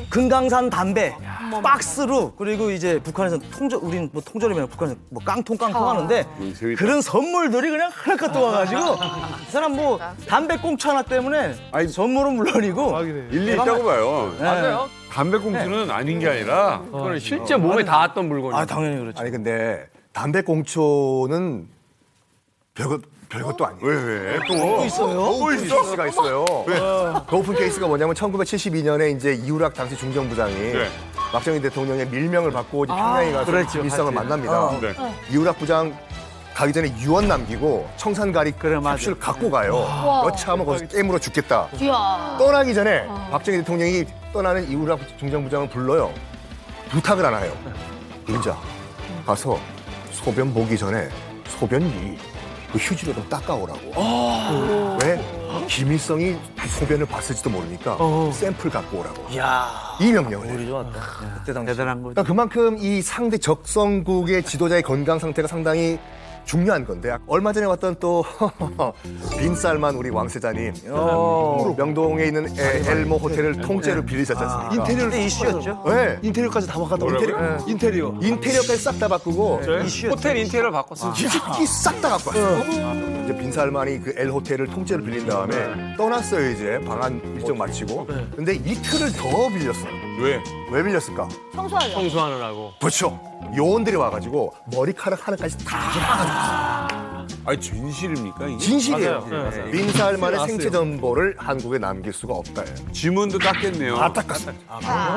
금강산 담배 박스로 그리고 이제 북한에서 우린 뭐 통절이면 북한에서 뭐 깡통 하는데 재밌다. 그런 선물들이 그냥 하나씩 또 와가지고 이 사람 뭐 담배 꽁초 하나 때문에 선물은 물론이고 일리 있다고 봐요. 맞아요. 담배 꽁초는 아닌 게 아니라 그건 실제 몸에 닿았던 물건이에요. 아 당연히 그렇죠. 아니 근데 담배 꽁초는 별것도 아니에요. 왜? 또 있어요? 오픈 케이스가 있어요. 그 오픈 케이스가 뭐냐면 1972년에 이제 이우락 당시 중정부장이 박정희 대통령의 밀명을 받고 이제 평양에 가서 김일성을 만납니다. 네. 이우락 부장 가기 전에 유언 남기고 청산가리 캡슐 갖고 가요. 여차하면 거기서 깨물어 죽겠다. 이야. 떠나기 전에 박정희 대통령이 떠나는 이우락 중정부장을 불러요. 부탁을 하나 해요. 인자 가서 소변 보기 전에 소변기 그 휴지로 좀 닦아오라고. 왜? 김일성이 소변을 봤을지도 모르니까 샘플 갖고 오라고. 이 명령을 해요. 그때 당시 대단한 거죠. 그러니까 그만큼 이 상대 적성국의 지도자의 건강 상태가 상당히 중요한 건데 얼마 전에 왔던 또 빈쌀만 우리 왕세자님 명동에 있는 엘모 호텔을 통째로 빌리셨지 않습니까? 인테리어를 이슈였죠. 네. 인테리어까지 다 바꿨다. 인테리어까지 싹 다 바꾸고 호텔 인테리어를 바꿨어요. 특히 싹 다 갖고 왔어요. 이제 빈살만이 그 L 호텔을 통째로 빌린 다음에 떠났어요. 이제 방한 일정 마치고. 근데 이틀을 더 빌렸어요. 왜 빌렸을까? 청소하려. 청소하느라고. 그렇죠. 요원들이 와가지고 머리카락 하나까지 다 아니 진실입니까 이게? 진실이에요. 빈살만의 생체 정보를 한국에 남길 수가 없다. 지문도 땄겠네요. 다 닦았어요.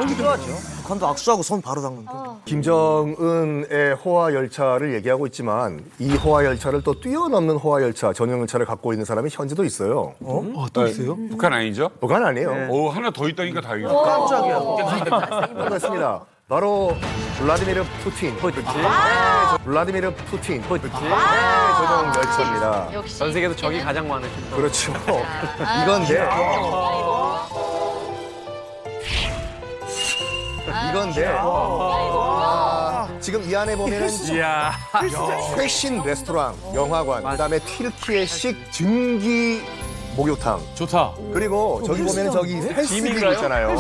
필요하죠. 북한도 악수하고 손 바로 닦는데. 김정은의 호화 열차를 얘기하고 있지만 이 호화 열차를 또 뛰어넘는 호화 열차 전용 열차를 갖고 있는 사람이 현재도 있어요. 또 있어요? 북한 아니죠? 북한 아니에요. 오 하나 더 있다니까 다행이다. 깜짝이야. 그렇습니다. 바로 블라디미르 푸틴. 블라디미르 푸틴. 전용 열차입니다. 역시. 전 세계에서 적이 가장 많으신 분. 그렇죠. 이건데. 지금 이 안에 보면은 최신 레스토랑, 영화관, 그다음에 튀르키예식 증기 목욕탕. 좋다. 그리고 저기 보면은 저기 헬스기구 있잖아요.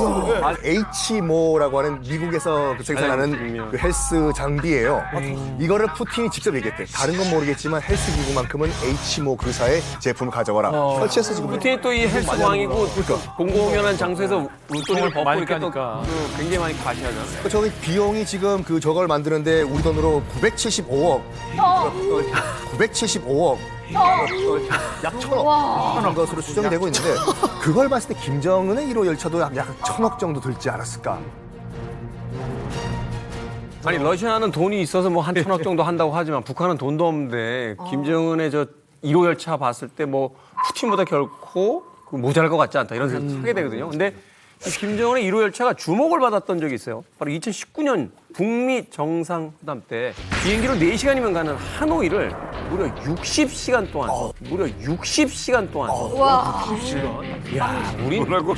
H모라고 하는 미국에서 생산하는 그 헬스 장비예요. 이거를 푸틴이 직접 얘기했대. 다른 건 모르겠지만 헬스기구만큼은 H모 그사의 제품을 가져와라. 설치해서 지금 푸틴이 또 이 헬스 왕이고 공공연한 장소에서 웃돈을 벗고 많이 이렇게 또 까니까. 굉장히 많이 과시하잖아요. 저기 비용이 지금 그 저걸 만드는데 우리 돈으로 975억. 975억. 약 1,000억 하는 것으로 추정이 되고 있는데 그걸 봤을 때 김정은의 1호 열차도 약 1,000억 정도 들지 않았을까? 아니 러시아는 돈이 있어서 뭐 한 1,000억 정도 한다고 하지만 북한은 돈도 없는데 김정은의 저 1호 열차 봤을 때 뭐 푸틴보다 결코 모자랄 것 같지 않다 이런 생각을 하게 되거든요. 근데 이 김정은의 1호 열차가 주목을 받았던 적이 있어요. 바로 2019년 북미 정상회담 때 비행기로 4시간이면 가는 하노이를 무려 60시간 동안 무려 60시간 동안 와. 야, 우리 뭐라고?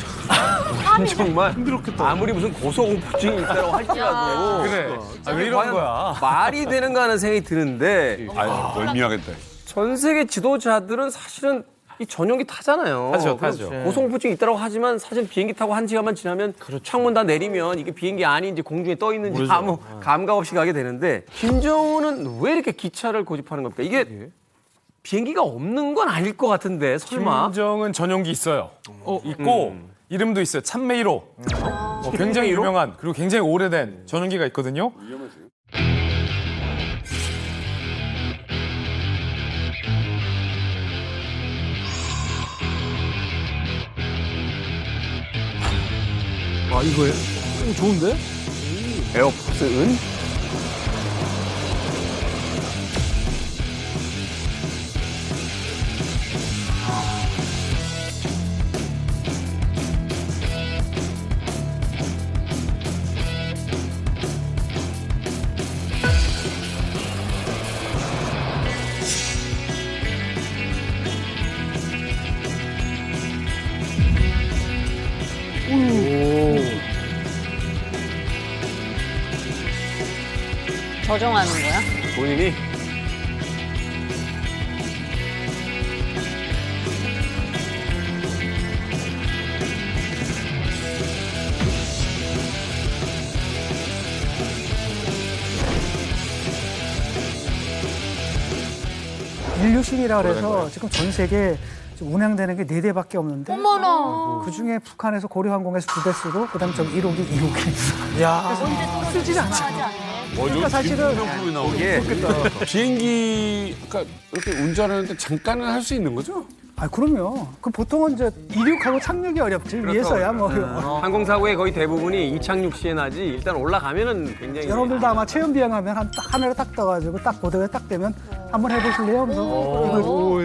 정말 아무리 무슨 고소공포증이 있다고 할지라도 그래. 왜 이런 과연 거야? 말이 되는가 하는 생각이 드는데 아, 멀미하겠다. 전 세계 지도자들은 사실은 이 전용기 타잖아요. 타죠. 고소공포증이 있다고 하지만 사실 비행기 타고 1시간만 지나면 창문 다 내리면 이게 비행기 아닌지 공중에 떠 있는지 아무 감각 없이 가게 되는데 김정은은 왜 이렇게 기차를 고집하는 겁니까? 이게 비행기가 없는 건 아닐 것 같은데 설마? 김정은 전용기 있어요. 있고 이름도 있어요. 참메 1호. 굉장히 유명한 그리고 굉장히 오래된 전용기가 있거든요. 아 이거예요? 좋은데? 에어포스 은? 조정하는 거야? 본인이 인류신이라 그래서 지금 전 세계 지금 운항되는 게 4대밖에 없는데 어머나. 그중에 북한에서 고려항공에서 2대 쓰고 그다음에 저기 1호기, 2호기. 야, 쓰질 않아. 그러니까 사실은 나오게 비행기 그러니까 이렇게 운전하는데 잠깐은 할 수 있는 거죠? 아, 그럼요. 그 보통은 이제 이륙하고 착륙이 어렵지. 위에서야 뭐. 항공사고의 거의 대부분이 이착륙 시에 나지 일단 올라가면은 굉장히 여러분들도 아마 체험 비행하면 딱 하늘에 딱 떠가지고 딱 보드에 딱 되면 한번 해보실래요?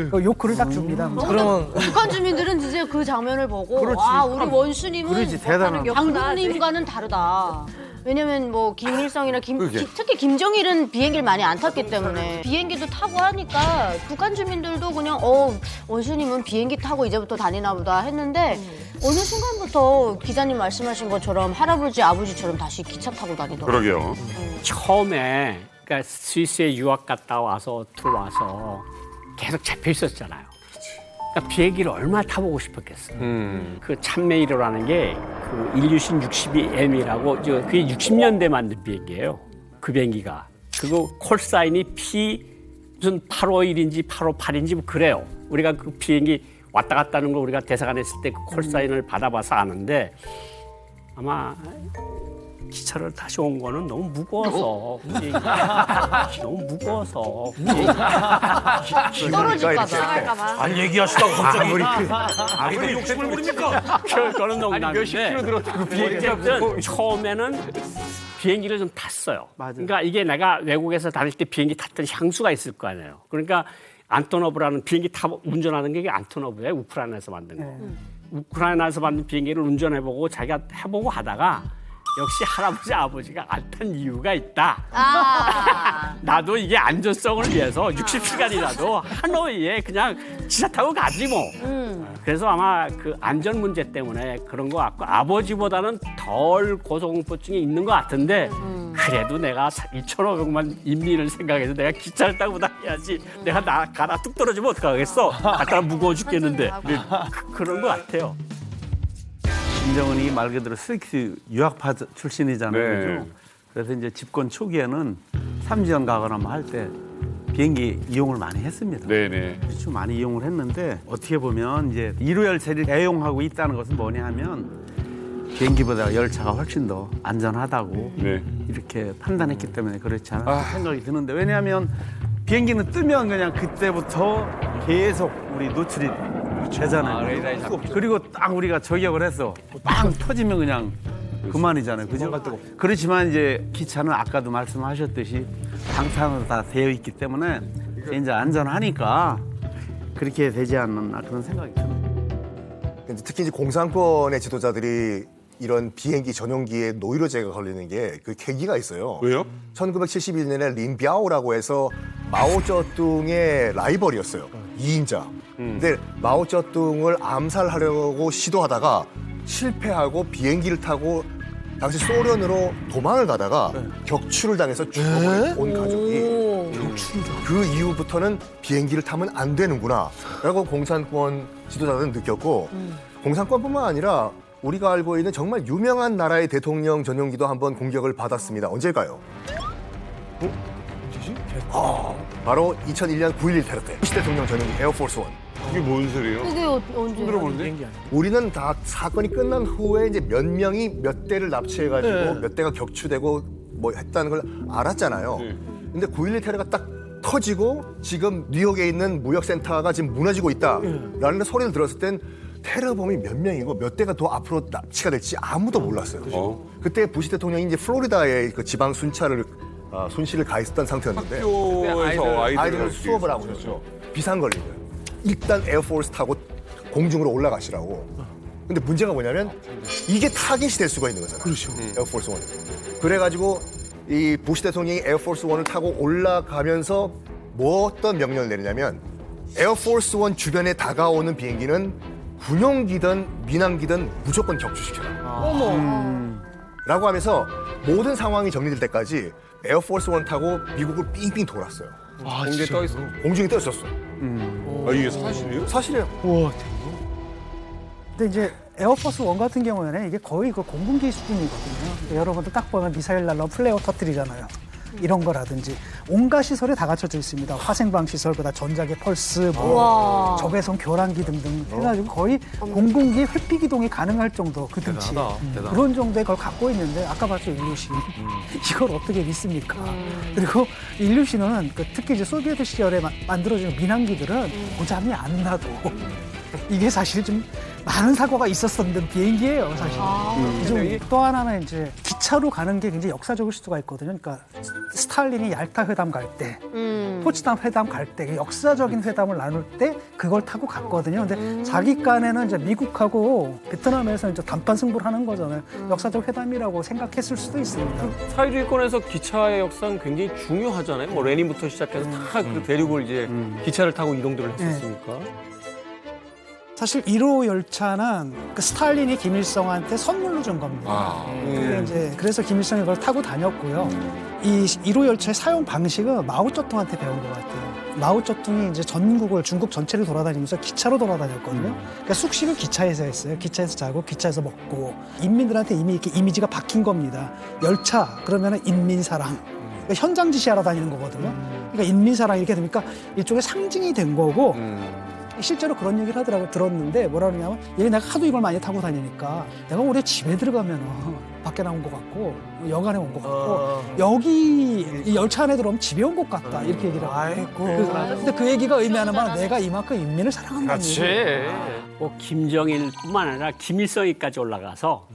이거 요크를 딱 줍니다. 그러면 북한 주민들은 이제 그 장면을 보고 와 우리 원수님은 그렇지, 대단한 장군님과는 다르다. 왜냐면 뭐 김일성이나 특히 김정일은 비행기를 많이 안 탔기 때문에 비행기도 타고 하니까 북한 주민들도 그냥 원수님은 비행기 타고 이제부터 다니나 보다 했는데 어느 순간부터 기자님 말씀하신 것처럼 할아버지 아버지처럼 다시 기차 타고 다니더라고요. 그러게요. 처음에 그러니까 스위스에 유학 갔다 와서 들어와서 계속 잡혀 있었잖아요. 그러니까 비행기를 얼마나 타보고 싶었겠어. 그 참메 1호라는 게 그 인류신 62M이라고 그게 60년대 만든 비행기예요. 그 비행기가. 그거 콜사인이 P 무슨 851인지 858인지 뭐 그래요. 우리가 그 비행기 왔다 갔다 하는 거 우리가 대사관 했을 때 그 콜사인을 받아봐서 아는데 아마 기차를 다시 온 거는 너무 무거워서 너무 무거워서 떨어질까봐. 안 얘기하시다가 갑자기 아무리 욕심을 부립니까? 그거는 농담인데 몇십 킬로 들었다고 어쨌든 처음에는 비행기를 좀 탔어요. 그러니까 이게 내가 외국에서 다닐 때 비행기 탔던 향수가 있을 거 아니에요. 그러니까 안토노브라는 비행기 운전하는 게 이게 안토노브예요. 우크라이나에서 만든 거. 우크라이나에서 만든 비행기를 운전해보고 자기가 해보고 하다가 역시 할아버지 아버지가 안 탄 이유가 있다. 나도 이게 안전성을 위해서 60시간이라도 하노이에 그냥 기차 타고 가지 뭐. 그래서 아마 그 안전 문제 때문에 그런 것 같고 아버지보다는 덜 고소공포증이 있는 것 같은데 그래도 내가 2,500만 인민을 생각해서 내가 기차를 타고 다녀야지. 내가 가다 뚝 떨어지면 어떡하겠어. 갖다 무거워 죽겠는데. 그런 것 같아요. 김정은이 말 그대로 스위스 유학파 출신이잖아요. 네. 그죠? 그래서 이제 집권 초기에는 삼지연 가거나 할 때 비행기 이용을 많이 했습니다. 네네. 그렇죠. 많이 이용을 했는데 어떻게 보면 이제 1호 열차를 애용하고 있다는 것은 뭐냐 하면 비행기보다 열차가 훨씬 더 안전하다고 네. 이렇게 판단했기 때문에 그렇지 않을까 생각이 드는데 왜냐하면 비행기는 뜨면 그냥 그때부터 계속 우리 노출이 되잖아요. 그리고 딱 우리가 저격을 했어. 빵 터지면 그냥 그만이잖아요. 그죠? 그렇지만 이제 기차는 아까도 말씀하셨듯이 방탄으로 다 되어 있기 때문에 이제 안전하니까 그렇게 되지 않나 그런 생각이 듭니다. 특히 이제 공산권의 지도자들이 이런 비행기 전용기에 노이로제가 걸리는 게 그 계기가 있어요. 왜요? 1971년에 린비아오라고 해서 마오쩌둥의 라이벌이었어요. 2인자. 근데 마오쩌둥을 암살하려고 시도하다가 실패하고 비행기를 타고 당시 소련으로 도망을 가다가 격추를 당해서 죽어버린 온 가족이 그 이후부터는 비행기를 타면 안 되는구나 라고 공산권 지도자들은 느꼈고 공산권뿐만 아니라 우리가 알고 있는 정말 유명한 나라의 대통령 전용기도 한번 공격을 받았습니다. 언제일까요? 바로 2001년 9.11 테러 때 부시 대통령 전용기 에어포스 원. 이게 뭔 소리예요? 그게 언제? 들어보는데? 우리는 다 사건이 끝난 후에 이제 몇 명이 몇 대를 납치해가지고 몇 대가 격추되고 뭐 했다는 걸 알았잖아요. 근데 9.11 테러가 딱 터지고 지금 뉴욕에 있는 무역센터가 지금 무너지고 있다라는 소리를 들었을 땐 테러범이 몇 명이고 몇 대가 더 앞으로 납치가 될지 아무도 몰랐어요. 그때 부시 대통령이 이제 플로리다의 그 지방 순찰을 손실을 가했던 상태였는데 학교에서 아이들을 수업을 하고 있었죠. 비상 걸린 거예요. 일단 에어포스 타고 공중으로 올라가시라고. 근데 문제가 뭐냐면 이게 타깃이 될 수가 있는 거잖아요. 그렇죠. 에어포스 원. 그래가지고 이 부시 대통령이 에어포스 원을 타고 올라가면서 뭐 어떤 명령을 내리냐면 에어포스 원 주변에 다가오는 비행기는 군용기든 민항기든 무조건 격추시켜라. 라고 하면서 모든 상황이 정리될 때까지 에어포스 원 타고 미국을 삥삥 돌았어요. 공중에 떠 있어. 공중에 떠 있었어. 이게 사실이에요? 사실이에요. 근데 이제 에어포스 원 같은 경우에는 이게 거의 그 공군기 수준이거든요. 여러분들 딱 보면 미사일 날라오면 플레어 터뜨리잖아요. 이런 거라든지 온갖 시설이 다 갖춰져 있습니다. 화생방 시설, 그다음 전자계 펄스, 뭐 적외선 교란기 등등 해가지고 거의 공군기 회피 기동이 가능할 정도 그 등치 그런 정도의 걸 갖고 있는데 아까 봤죠 일루신 이걸 어떻게 믿습니까? 그리고 일루신은 그 특히 이제 소비에트 시절에 만들어진 민항기들은 고장이 안 나도 이게 사실 좀 많은 사고가 있었던 비행기예요, 사실. 또 하나는 이제 기차로 가는 게 굉장히 역사적일 수가 있거든요. 그러니까 스탈린이 얄타 회담 갈 때, 포츠담 회담 갈 때, 역사적인 회담을 나눌 때 그걸 타고 갔거든요. 근데 자기 간에는 이제 미국하고 베트남에서 이제 단판 승부를 하는 거잖아요. 역사적 회담이라고 생각했을 수도 있습니다. 사회주의권에서 기차의 역사는 굉장히 중요하잖아요. 뭐 레닌부터 시작해서 다 그 대륙을 이제 기차를 타고 이동들을 했었으니까. 사실 1호 열차는 그 스탈린이 김일성한테 선물로 준 겁니다. 근데 이제 그래서 김일성이 그걸 타고 다녔고요. 이 1호 열차의 사용 방식은 마오쩌둥한테 배운 것 같아요. 마오쩌둥이 이제 전국을 중국 전체를 돌아다니면서 기차로 돌아다녔거든요. 그러니까 숙식을 기차에서 했어요. 기차에서 자고 기차에서 먹고 인민들한테 이미 이렇게 이미지가 박힌 겁니다. 열차 그러면은 인민사랑. 그러니까 현장 지시하러 다니는 거거든요. 그러니까 인민사랑 이렇게 되니까 일종의 상징이 된 거고 실제로 그런 얘기를 하더라고요. 들었는데 뭐라 그러냐면 얘 내가 하도 이걸 많이 타고 다니니까 내가 올해 집에 들어가면 밖에 나온 것 같고 여간에 온 것 같고 여기 이 열차 안에 들어오면 집에 온 것 같다 이렇게 얘기를 하고 근데 그 얘기가 의미하는 바는 내가 이만큼 인민을 사랑한다는 얘기예요. 뭐 김정일뿐만 아니라 김일성이까지 올라가서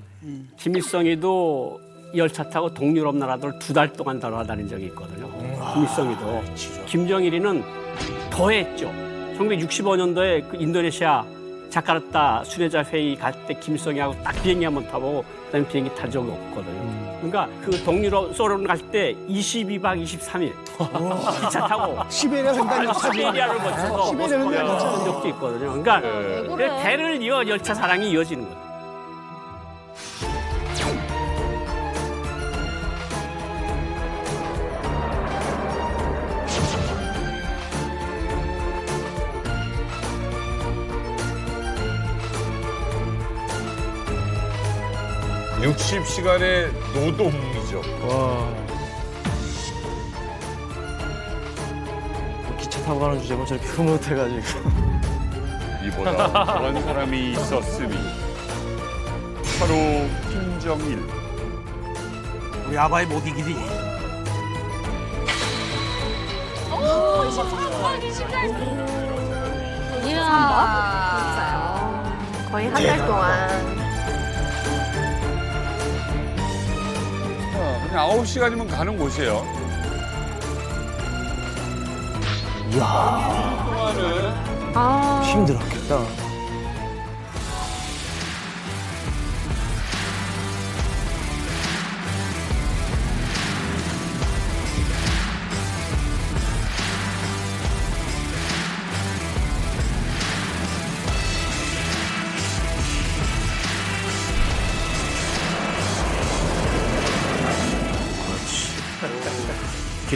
김일성이도 열차 타고 동유럽 나라들 2달 동안 돌아다닌 적이 있거든요. 김일성이도. 김정일이는 더했죠. 1965년도에 그 인도네시아 자카르타 수레자 회의 갈 때 김일성이하고 딱 비행기 한번 타보고 그다음에 비행기 탄 적이 없거든요. 그러니까 그 동유럽 소련 갈 때 22박 23일 기차 타고 시베리아 횡단열차 시베리아를 거쳐서 모스크바에 간 적도 있거든요. 그러니까 그 대를 이어 열차 사랑이 이어지는 거예요. 네. 60시간의 노동이죠. 기차 타고 가는 주제고 저렇게 흐뭇해가지고. 이보다 더한 사람이 있었으니 바로 김정일. 우리 아바이 못 이기지. 거의 한 달 동안. 그냥 9시간이면 가는 곳이에요. 이야, 동안은 힘들었겠다.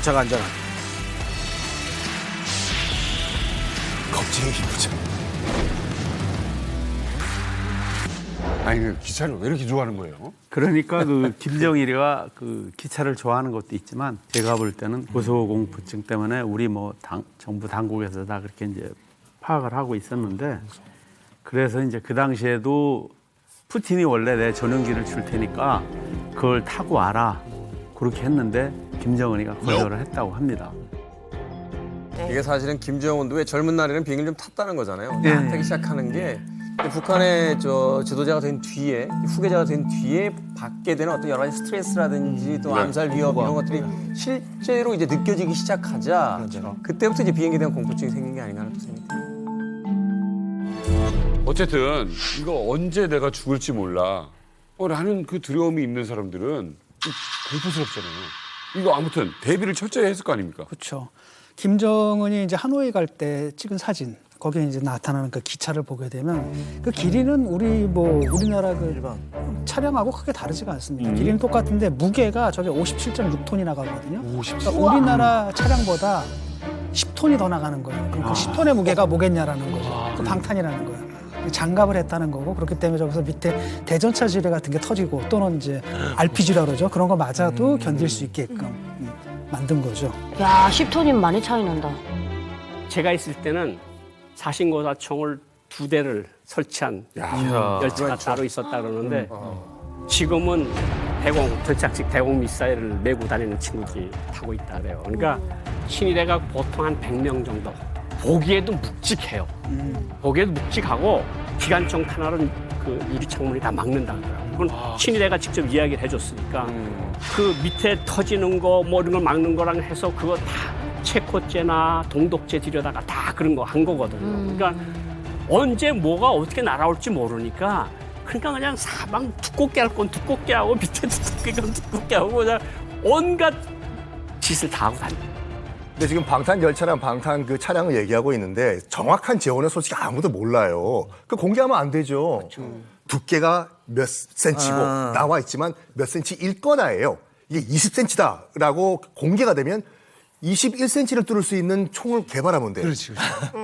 열차가 안전하게. 겁쟁이 김부장. 아니 그 기차를 왜 이렇게 좋아하는 거예요? 그러니까 그 김정일이가 그 기차를 좋아하는 것도 있지만 제가 볼 때는 고소공포증 때문에 우리 뭐 정부 당국에서 다 그렇게 이제 파악을 하고 있었는데 그래서 이제 그 당시에도 푸틴이 원래 내 전용기를 줄 테니까 그걸 타고 와라 그렇게 했는데 김정은이가 거절을 했다고 합니다. 이게 사실은 김정은도 왜 젊은 날에는 비행기를 좀 탔다는 거잖아요. 네. 타기 시작하는 게 북한의 지도자가 된 뒤에 후계자가 된 뒤에 받게 되는 어떤 여러 가지 스트레스라든지 또 암살 위협 이런 것들이 실제로 이제 느껴지기 시작하자 그때부터 이제 비행기에 대한 공포증이 생긴 게 아닌가 하는 또 생각이 듭니다. 어쨌든 이거 언제 내가 죽을지 몰라 라는 그 두려움이 있는 사람들은 공포스럽잖아요. 이거 아무튼 대비를 철저히 했을 거 아닙니까? 그렇죠. 김정은이 이제 하노이 갈 때 찍은 사진 거기에 이제 나타나는 그 기차를 보게 되면 그 길이는 우리나라 그 차량하고 크게 다르지가 않습니다. 길이는 똑같은데 무게가 저게 57.6톤이 나가거든요. 그러니까 우리나라 차량보다 10톤이 더 나가는 거예요. 그럼 그 10톤의 무게가 뭐겠냐라는 거죠. 그 방탄이라는 거예요. 장갑을 했다는 거고 그렇기 때문에 저기서 밑에 대전차 지뢰 같은 게 터지고 또는 이제 RPG라 그러죠. 그런 거 맞아도 견딜 수 있게끔 만든 거죠. 야, 10톤이면 많이 차이 난다. 제가 있을 때는 사신고사총을 2대를 설치한 열차가 따로 있었다 그러는데 지금은 전착식 대공 미사일을 메고 다니는 친구들이 타고 있다 그래요. 그러니까 친위대가 보통 한 100명 정도. 보기에도 묵직해요. 보기에도 묵직하고 기관총 하나는 그 유리창문이 다 막는다 그래요. 그건 친위대가 직접 이야기를 해줬으니까 그 밑에 터지는 거 뭐 이런 걸 막는 거랑 해서 그거 다 체코제나 동독제 들여다가 다 그런 거 한 거거든요. 그러니까 언제 뭐가 어떻게 날아올지 모르니까 그냥 사방 두껍게 할 건 두껍게 하고 밑에 두껍게 하고 그냥 온갖 짓을 다 하고 다니고. 근데 지금 방탄 열차랑 방탄 그 차량을 얘기하고 있는데 정확한 재원은 솔직히 아무도 몰라요. 그 공개하면 안 되죠. 두께가 몇 센치고 나와 있지만 몇 센치일 거다예요. 이게 20cm다라고 공개가 되면 21cm를 뚫을 수 있는 총을 개발하면 돼요.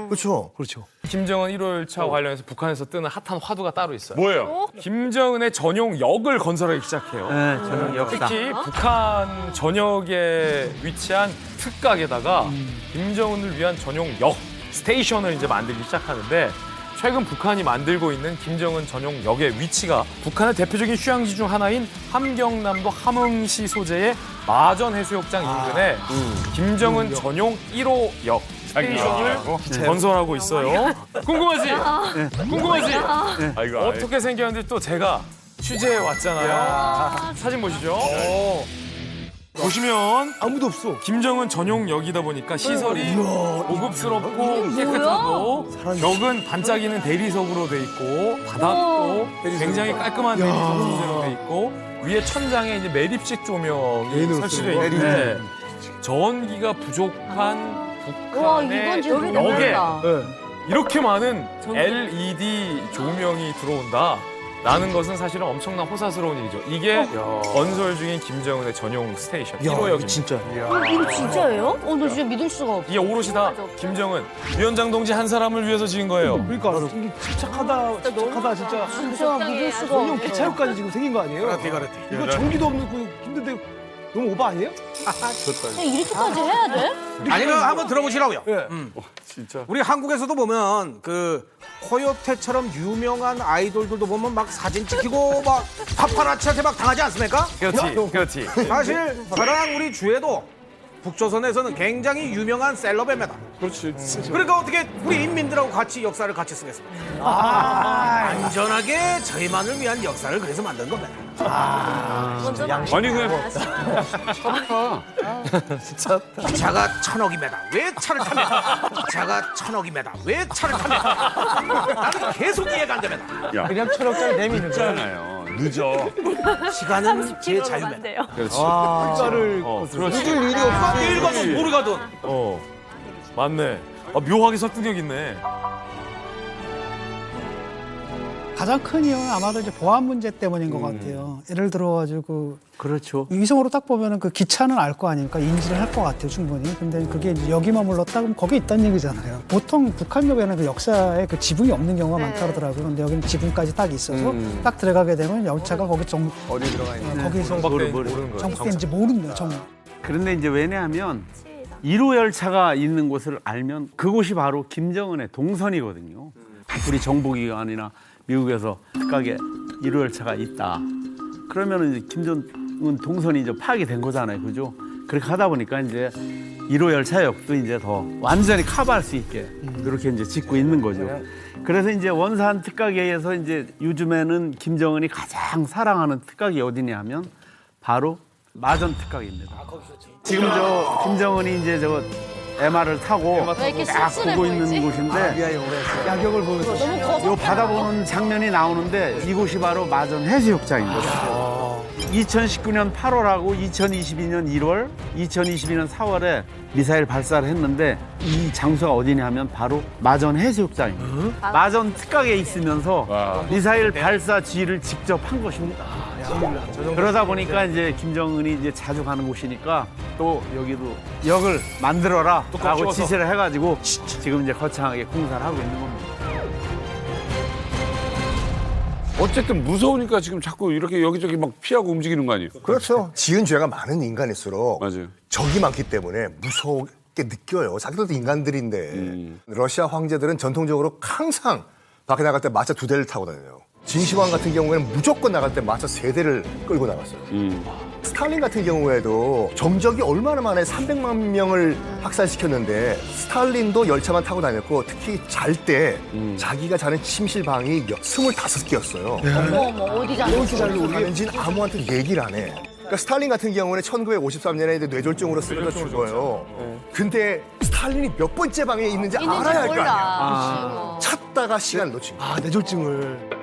그렇죠. 그렇죠. 김정은 1호 열차 관련해서 북한에서 뜨는 핫한 화두가 따로 있어요. 뭐예요? 김정은의 전용 역을 건설하기 시작해요. 네, 저는 역사. 특히 북한 전역에 위치한 특각에다가 김정은을 위한 전용 역 스테이션을 이제 만들기 시작하는데 최근 북한이 만들고 있는 김정은 전용 역의 위치가 북한의 대표적인 휴양지 중 하나인 함경남도 함흥시 소재의 마전 해수욕장 인근에 김정은 전용 1호 역 스테이션을 건설하고 있어요. 궁금하지? 궁금하지? 아이고, 어떻게 생겼는지 또 제가 취재해 왔잖아요. 사진 보시죠. 보시면 아무도 없어. 김정은 전용 역이다 보니까 시설이 고급스럽고 깨끗하고 벽은 반짝이는 대리석으로 돼 있고 바닥도 굉장히 깔끔한 대리석 소재로 돼 있고 위에 천장에 이제 매립식 조명이 설치되어 있는데 전기가 부족한 와, 북한의 이건 진짜 역에 모르겠다. 이렇게 많은 LED 조명이 들어온다. 라는 것은 사실은 엄청난 호사스러운 일이죠. 이게 건설 중인 김정은의 전용 스테이션 1호역입니다. 진짜. 이거 진짜예요? 나 진짜 믿을 수가 없어. 이게 오롯이 다 김정은 위원장 동지 한 사람을 위해서 지은 거예요. 그러니까 이게 침착하다 진짜. 진짜 믿을 수가 전용 없어. 기차역까지 지금 생긴 거 아니에요? 가라티. 이거 전기도 없는 거 힘든데 너무 오바 아니에요? 그냥 이렇게까지 해야 돼? 아니, 그 한번 들어보시라고요. 예. 진짜. 우리 한국에서도 보면 그 코요테처럼 유명한 아이돌들도 보면 막 사진 찍히고 막 파파라치한테 막 당하지 않습니까? 그렇지. 사실 저랑 우리 주에도 북조선에서는 굉장히 유명한 셀럽입니다. 그렇지. 그러니까 어떻게 우리 인민들하고 같이 역사를 같이 쓰겠습니까? 안전하게 저희만을 위한 역사를 그래서 만든 겁니다. 아니 그 기차가 1000억이면 왜 차를 타면? 기차가 1000억이면 왜 차를 타면? 나는 계속 이해가 안 됩니다. 그냥 철학자의 댐이 있는 거예요. 있잖아요. 늦어. 시간은 제 자유입니다. 그렇지. 국가를 그렇지. 잊을 일이 없어. 어디 가든 모르 가든. 맞네. 묘하게 설득력 있네. 가장 큰 이유는 아마도 이제 보안 문제 때문인 것 같아요. 예를 들어가지고 그렇죠. 위성으로 딱 보면은 그 기차는 알 거 아닙니까? 인지를 할 것 같아요, 충분히. 근데 그게 이제 여기만 물렀다 그러면 거기 있다는 얘기잖아요. 보통 북한역에는 그 역사에 그 지붕이 없는 경우가 많다 그러더라고요. 근데 여기는 지붕까지 딱 있어서 딱 들어가게 되면 열차가 거기 어디 들어가 있는 거기서 모르는 거예요. 정박되는지 모르는 거예요, 정말. 그런데 이제 왜냐하면 1호 열차가 있는 곳을 알면 그곳이 바로 김정은의 동선이거든요. 우리 정보기관이나 미국에서 특각에 1호 열차가 있다. 그러면은 이제 김정은 동선이 이제 파악이 된 거잖아요, 그죠? 그렇게 하다 보니까 이제 1호 열차역도 이제 더 완전히 커버할 수 있게 그렇게 이제 짓고 있는 거죠. 그래서 이제 원산 특각에서 이제 요즘에는 김정은이 가장 사랑하는 특각이 어디냐면 바로 마전 특각입니다. 지금 저 김정은이 이제 저 MR을 타고 왜 이렇게 딱 씁쓸해 보고 보이지? 있는 곳인데 야경을 보면서 요 바다 보는 장면이 나오는데 이곳이 바로 마전 해수욕장입니다. 2019년 8월하고 2022년 1월, 2022년 4월에 미사일 발사를 했는데 이 장소가 어디냐면 바로 마전 해수욕장입니다. 마전 특각에 있으면서 미사일 발사 지휘를 직접 한 것입니다. 그러다 보니까 이제 김정은이 이제 자주 가는 곳이니까 또 여기도 역을 만들어라 라고 지시를 해가지고 지금 이제 거창하게 공사를 하고 있는 겁니다. 어쨌든 무서우니까 지금 자꾸 이렇게 여기저기 막 피하고 움직이는 거 아니에요? 그렇죠. 지은 죄가 많은 인간일수록 맞아요. 적이 많기 때문에 무섭게 느껴요. 자기들도 인간들인데. 러시아 황제들은 전통적으로 항상 밖에 나갈 때 마차 2대를 타고 다녀요. 진시황 같은 경우에는 무조건 나갈 때 마차 3대를 끌고 나갔어요. 스탈린 같은 경우에도 정적이 얼마나 만에 300만 명을 학살시켰는데 스탈린도 열차만 타고 다녔고 특히 잘 때 자기가 자는 침실 방이 25개였어요. 어머 어디 가? 어떻게 잘 모르겠는지는 아무한테 얘기를 안 해. 그러니까 스탈린 같은 경우는 1953년에 뇌졸중으로 쓰러져 죽어요. 근데 스탈린이 몇 번째 방에 있는지 알아야 할 거 아니야. 찾다가 시간을 놓친 거야. 뇌졸중을.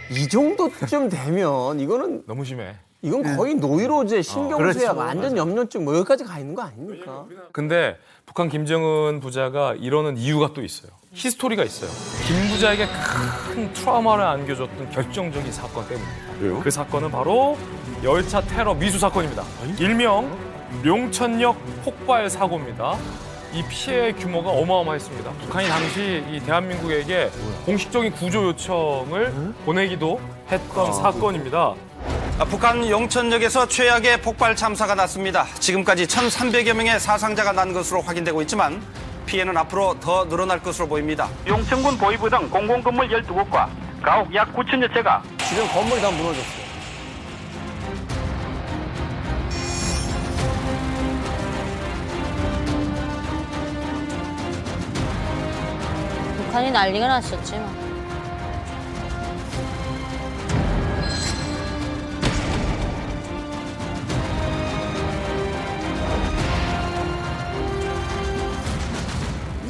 이 정도쯤 되면 이거는 너무 심해. 이건 거의 노이로제, 신경쇠약, 그렇죠. 완전 염려증 뭐 여기까지 가 있는 거 아닙니까? 근데 북한 김정은 부자가 이러는 이유가 또 있어요. 히스토리가 있어요. 김 부자에게 큰 트라우마를 안겨줬던 결정적인 사건 때문입니다. 그래요? 그 사건은 바로 열차 테러 미수 사건입니다. 일명 용천역 폭발 사고입니다. 이 피해 규모가 어마어마했습니다. 북한이 당시 이 대한민국에게 공식적인 구조 요청을 보내기도 했던 사건입니다. 북한 용천역에서 최악의 폭발 참사가 났습니다. 지금까지 1,300여 명의 사상자가 난 것으로 확인되고 있지만 피해는 앞으로 더 늘어날 것으로 보입니다. 용천군 보이부 등 공공건물 12곳과 가옥 약 9천여 채가 지금 건물이 다 무너졌어요. 북한이 난리가 났었지 뭐.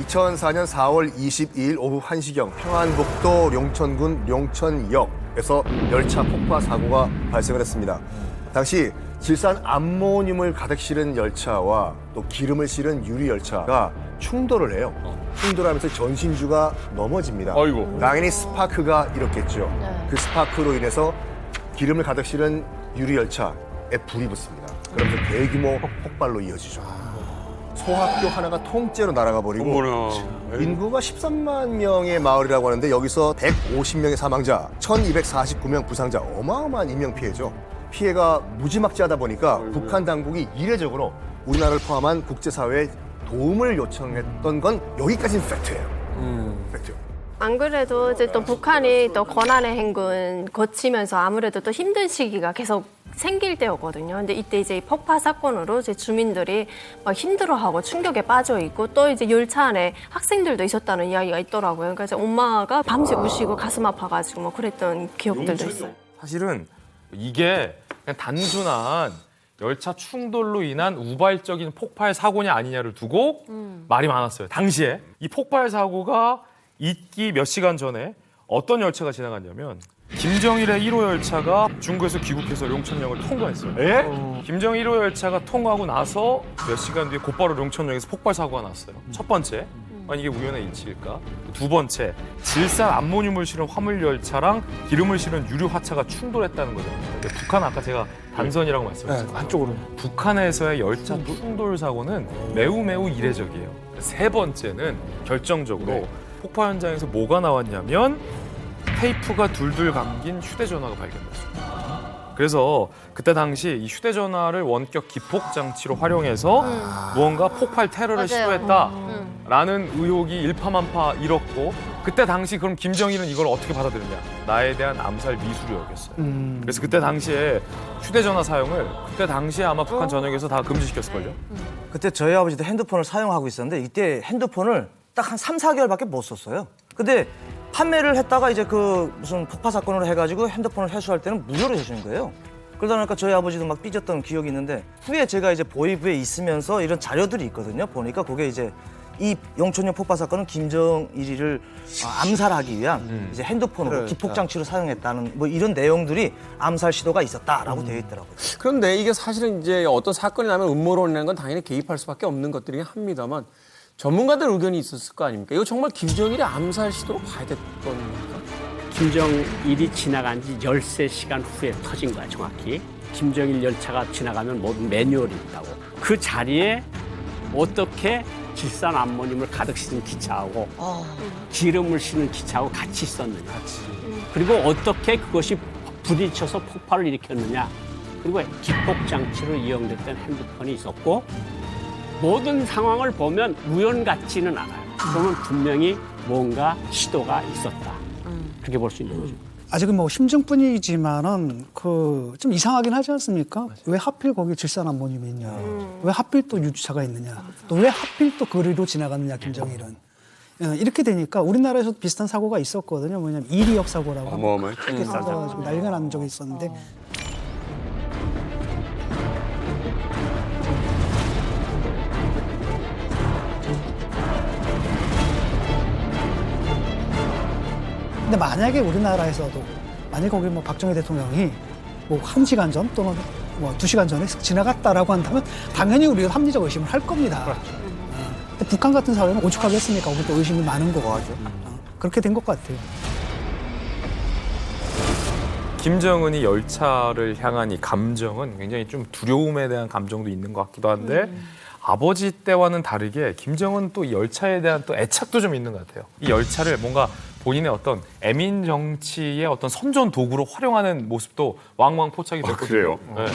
(2004년 4월 22일) 오후 1시경 평안북도 용천군 용천역에서 열차 폭파 사고가 발생을 했습니다. 당시 질산 암모늄을 가득 실은 열차와 또 기름을 실은 유리 열차가 충돌을 해요. 충돌하면서 전신주가 넘어집니다. 아이고. 당연히 스파크가 일었겠죠. 그 스파크로 인해서 기름을 가득 실은 유리 열차에 불이 붙습니다. 그러면서 대규모 폭발로 이어지죠. 소학교 하나가 통째로 날아가 버리고 인구가 13만 명의 마을이라고 하는데 여기서 150명의 사망자, 1,249명 부상자, 어마어마한 인명피해죠. 피해가 무지막지하다 보니까 북한 당국이 이례적으로 우리나라를 포함한 국제사회에 도움을 요청했던 건 여기까지는 팩트예요. 팩트. 안 그래도 이제 또 북한이 또 권한의 행군 거치면서 아무래도 또 힘든 시기가 계속 생길 때였거든요. 근데 이때 이제 폭파 사건으로 이제 주민들이 막 힘들어하고 충격에 빠져 있고 또 이제 열차 안에 학생들도 있었다는 이야기가 있더라고요. 그러니까 이제 엄마가 밤새 우시고 가슴 아파가지고 뭐 그랬던 기억들도 있어요. 사실은 이게 그냥 단순한 열차 충돌로 인한 우발적인 폭발 사고냐 아니냐를 두고 말이 많았어요. 당시에 이 폭발 사고가 있기 몇 시간 전에 어떤 열차가 지나갔냐면 김정일의 1호 열차가 중국에서 귀국해서 용천역을 통과했어요. 김정일 1호 열차가 통과하고 나서 몇 시간 뒤에 곧바로 용천역에서 폭발 사고가 났어요. 첫 번째. 아니 이게 우연의 일치일까? 두 번째, 질산 암모늄을 실은 화물 열차랑 기름을 실은 유류 화차가 충돌했다는 거죠. 근데 북한 아까 제가 단선이라고 말씀드렸잖아요. 한쪽으로. 북한에서의 열차 충돌 사고는 매우 이례적이에요. 세 번째는 결정적으로 폭파 현장에서 뭐가 나왔냐면 테이프가 둘둘 감긴 휴대전화가 발견됐습니다. 그래서 그때 당시 이 휴대전화를 원격 기폭 장치로 활용해서 무언가 폭발 테러를 시도했다라는 의혹이 일파만파 일었고, 그때 당시 그럼 김정일은 이걸 어떻게 받아들였냐? 나에 대한 암살 미수로 여겼어요. 그래서 그때 당시에 휴대전화 사용을 그때 당시에 아마 북한 전역에서 다 금지시켰을걸요. 그때 저희 아버지도 핸드폰을 사용하고 있었는데 이때 핸드폰을 딱 한 3, 4개월밖에 못 썼어요. 근데 판매를 했다가 이제 그 무슨 폭파 사건으로 해가지고 핸드폰을 회수할 때는 무료로 해주는 거예요. 그러다 보니까 저희 아버지도 막 삐졌던 기억이 있는데, 후에 제가 이제 보위부에 있으면서 이런 자료들이 있거든요. 보니까 그게 이제 이 영천역 폭파 사건은 김정일이를 암살하기 위한 이제 핸드폰으로 기폭 장치로 사용했다는 뭐 이런 내용들이 암살 시도가 있었다라고 되어 있더라고요. 그런데 이게 사실은 이제 어떤 사건이 나면 음모론이라는 건 당연히 개입할 수밖에 없는 것들이긴 합니다만, 전문가들 의견이 있었을 거 아닙니까? 이거 정말 김정일의 암살 시도로 봐야 됐던 겁니까? 김정일이 지나간 지 13시간 후에 터진 거야, 정확히. 김정일 열차가 지나가면 모든 매뉴얼이 있다고. 그 자리에 어떻게 질산 암모늄을 가득 싣은 기차하고 기름을 싣는 기차하고 같이 있었느냐. 그리고 어떻게 그것이 부딪혀서 폭발을 일으켰느냐. 그리고 기폭 장치로 이용됐던 핸드폰이 있었고, 모든 상황을 보면 우연 같지는 않아요. 그러면 분명히 뭔가 시도가 있었다. 그렇게 볼 수 있는 거죠. 아직은 뭐 심증뿐이지만은 그 좀 이상하긴 하지 않습니까? 왜 하필 거기 질산 암모늄이 있냐? 왜 하필 또 유주차가 있느냐? 또 왜 하필 또 거리로 지나갔느냐, 김정일은? 이렇게 되니까 우리나라에서도 비슷한 사고가 있었거든요. 뭐냐면 이리역 사고라고. 어마어마해. 크게 싸가지고 난리가 난 적이 있었는데. 근데 만약에 우리나라에서도 만약에 거기 뭐 박정희 대통령이 뭐 1시간 전 또는 뭐 2시간 전에 지나갔다라고 한다면 당연히 우리가 합리적 의심을 할 겁니다. 근데 북한 같은 사회는 오죽하겠습니까? 거기 또 의심이 많은 거고. 그렇게 된 것 같아요. 김정은이 열차를 향한 이 감정은 굉장히 좀 두려움에 대한 감정도 있는 것 같기도 한데 아버지 때와는 다르게 김정은 또 이 열차에 대한 또 애착도 좀 있는 것 같아요. 이 열차를 뭔가 본인의 어떤 애민 정치의 어떤 선전 도구로 활용하는 모습도 왕왕 포착이 됐거든요. 그래요? 네.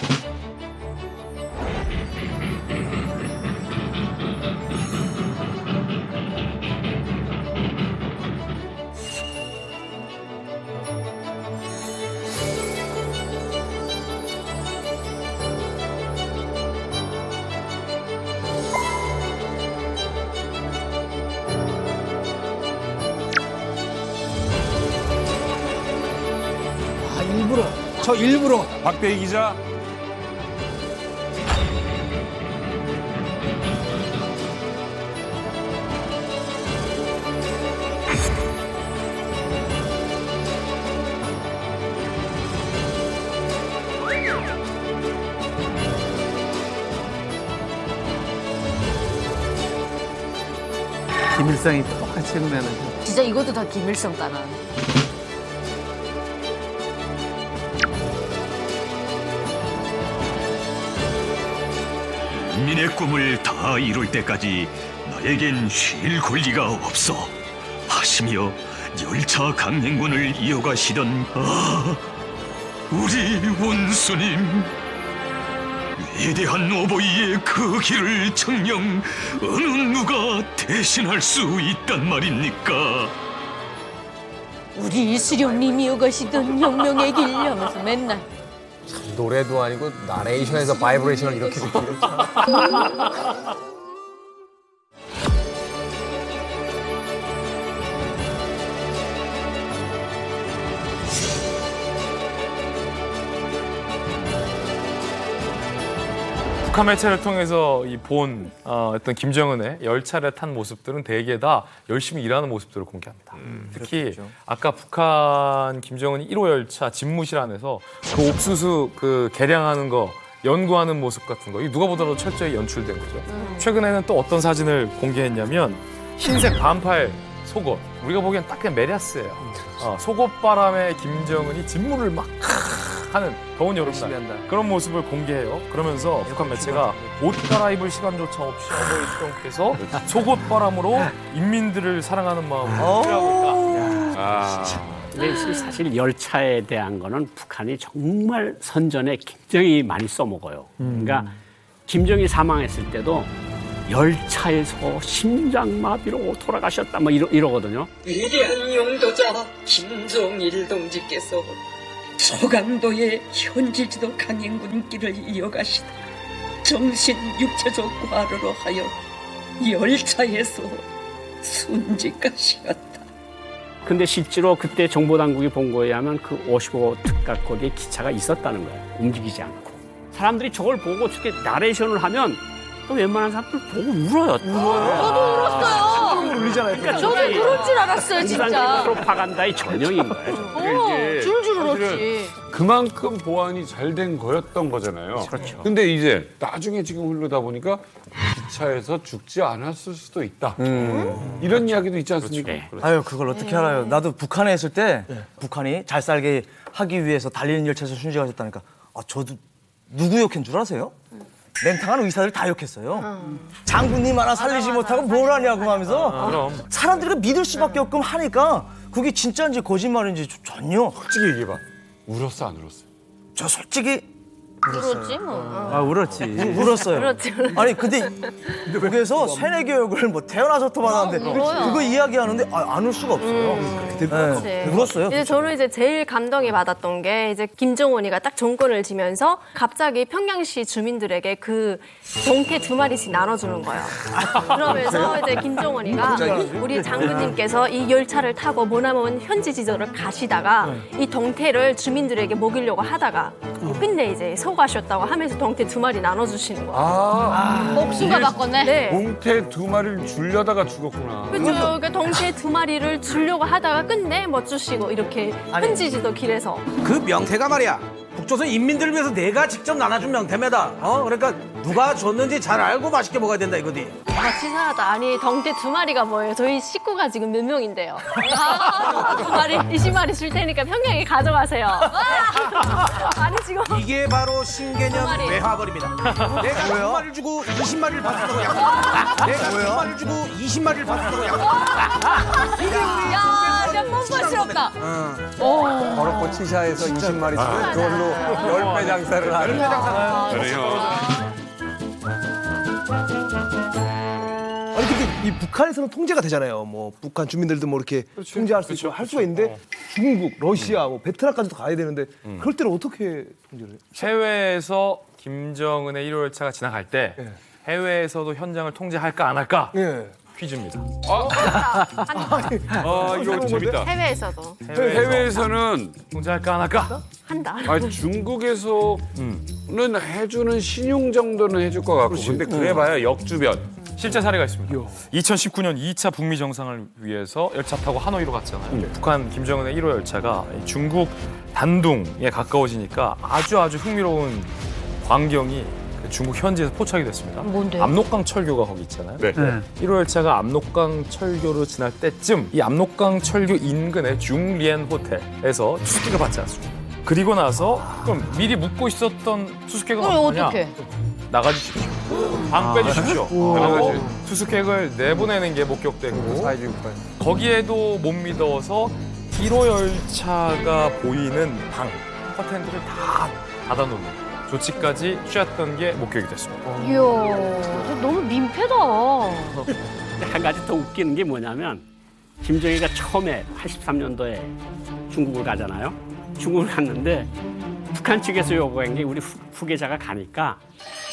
일부러. 박대희 기자. 김일성이 똑같이 흉내는. 진짜 이것도 다 김일성 따라. 민의 꿈을 다 이룰 때까지 나에겐 쉴 권리가 없어 하시며 열차 강행군을 이어가시던 우리 원수님, 위대한 오보이의 그 길을 정녕 어느 누가 대신할 수 있단 말입니까? 우리 이수령님이 이어가시던 혁명의 길 하면서 맨날. 노래도 아니고 나레이션에서 바이브레이션을 이렇게 듣기는 참. 북한 매체를 통해서 본 어떤 김정은의 열차를 탄 모습들은 대개 다 열심히 일하는 모습들을 공개합니다. 특히 그렇겠죠. 아까 북한 김정은이 1호 열차 집무실 안에서 그 옥수수 그 개량하는 거 연구하는 모습 같은 거, 이 누가 보더라도 철저히 연출된 거죠. 최근에는 또 어떤 사진을 공개했냐면 흰색 반팔 속옷. 우리가 보기엔 딱 그냥 메리아스예요. 속옷바람에 김정은이 진무를 막 하는 더운 여름날 그런 모습을 공개해요. 그러면서 북한 매체가 옷 갈아입을 시간조차 없이 어버이 주정께서 속옷바람으로 인민들을 사랑하는 마음으로 필요하고 있다. 근데 사실 열차에 대한 거는 북한이 정말 선전에 굉장히 많이 써먹어요. 그러니까 김정일이 사망했을 때도 열차에서 심장마비로 돌아가셨다 뭐 이러거든요. 위대한 용도자 김정일 동지께서 소강도의 현지지도 강행군길을 이어가시다 정신 육체적 과로로 하여 열차에서 순직하시었다. 근데 실제로 그때 정보당국이 본 거에 의하면 그 55 특각고리에 기차가 있었다는 거예요. 움직이지 않고. 사람들이 저걸 보고 저렇게 나레이션을 하면 또 웬만한 사람들 보고 울어요. 저도 울었어요. 울리잖아요. 저도 그럴 줄 알았어요, 진짜. 공산주의 프로파간다의 전형인 거예요. 줄줄 울었지. 그만큼 보안이 잘 된 거였던 거잖아요. 그렇죠. 근데 이제 나중에 지금 흐르다 보니까 기차에서 죽지 않았을 수도 있다. 이런 이야기도 있지 않습니까? 아유, 그걸 어떻게 알아요? 나도 북한에 있을 때 북한이 잘 살게 하기 위해서 달리는 열차에서 순직하셨다니까. 저도 누구 욕한 줄 아세요? 맹탕한 의사들 다 욕했어요. 장군님 하나 살리지 못하고 뭘 하냐고 하면서 사람들이 믿을 수밖에 없고 하니까 그게 진짜인지 거짓말인지 전혀. 솔직히 얘기해봐. 울었어 안 울었어? 저 솔직히 울었지 뭐. 울었지. 울었어요. 그렇지. 아니 근데 거기에서 세뇌 교육을 뭐 태어나서부터 받았는데 울어요. 그거 이야기하는데 안 울 수가 없어요. 네. 울었어요. 이제 저는 이제 제일 감동이 받았던 게 이제 김정은이가 딱 정권을 지면서 갑자기 평양시 주민들에게 그 동태 2마리씩 나눠주는 거예요. 그러면서 이제 김정은이가 우리 장군님께서 이 열차를 타고 머나먼 현지 지점을 가시다가 이 동태를 주민들에게 먹이려고 하다가 근데 이제 속아셨다고 하면서 동태 2마리 나눠주시는 거예요. 목숨과 바꿨네. 네. 동태 2마리를 줄려다가 죽었구나. 그렇죠. 그러니까 동태 2마리를 주려고 하다가 끝내 못 주시고 이렇게 현지지도 길에서. 그 명태가 말이야. 북조선 인민들을 위해서 내가 직접 나눠준 명태입니다. 그러니까 누가 줬는지 잘 알고 맛있게 먹어야 된다 이거지. 치사하다. 아니 동태 2마리가 뭐예요? 저희 식구가 지금 몇 명인데요. 2마리, 20마리 줄 테니까 평양에 가져가세요. 아니 지금 이게 바로 신개념 두 마리. 외화벌입니다. 내가 2마리를 주고 20마리를 받았다고 약속. 내가 2마리를 주고 20마리를 받았다고 약속. 야, 진짜 뻔뻔스럽다. 버럭고 치샤에서 20마리 주면 그걸로 10배 장사를 하는. 아니 근데 이 북한에서는 통제가 되잖아요. 뭐 북한 주민들도 뭐 이렇게 통제할 수 있고 할 수가 있는데 중국, 러시아, 뭐 베트남까지도 가야 되는데 그럴 때는 어떻게 통제를 해요? 해외에서 김정은의 1호 열차가 지나갈 때 해외에서도 현장을 통제할까 안 할까? 퀴즈입니다. 이거 재밌다. 해외에서도 해외에서는 통제할까 안 할까? 한다. 중국에서는 해주는 신용 정도는 해줄 것 같고 근데 그래봐야 역주변. 실제 사례가 있습니다. 2019년 2차 북미 정상을 위해서 열차 타고 하노이로 갔잖아요. 북한 김정은의 1호 열차가 중국 단둥에 가까워지니까 아주 흥미로운 광경이 중국 현지에서 포착이 됐습니다. 뭔데요? 압록강 철교가 거기 있잖아요. 네. 1호 열차가 압록강 철교로 지날 때쯤 이 압록강 철교 인근의 중리엔 호텔에서 투숙객을 받지 않습니다. 그리고 나서 그럼 미리 묵고 있었던 투숙객은 그럼 어떠냐? 어떡해? 나가주십시오. 방 빼주십시오. 그리고 투숙객을 내보내는 게 목격됐고 거기에도 못 믿어서 1호 열차가 보이는 방, 커튼들을 다 닫아놓는 조치까지 취했던 게 목격이 됐습니다. 이야, 저 너무 민폐다. 한 가지 더 웃기는 게 뭐냐면 김정일이가 처음에 83년도에 중국을 가잖아요. 중국을 갔는데 북한 측에서 요구한 게 우리 후계자가 가니까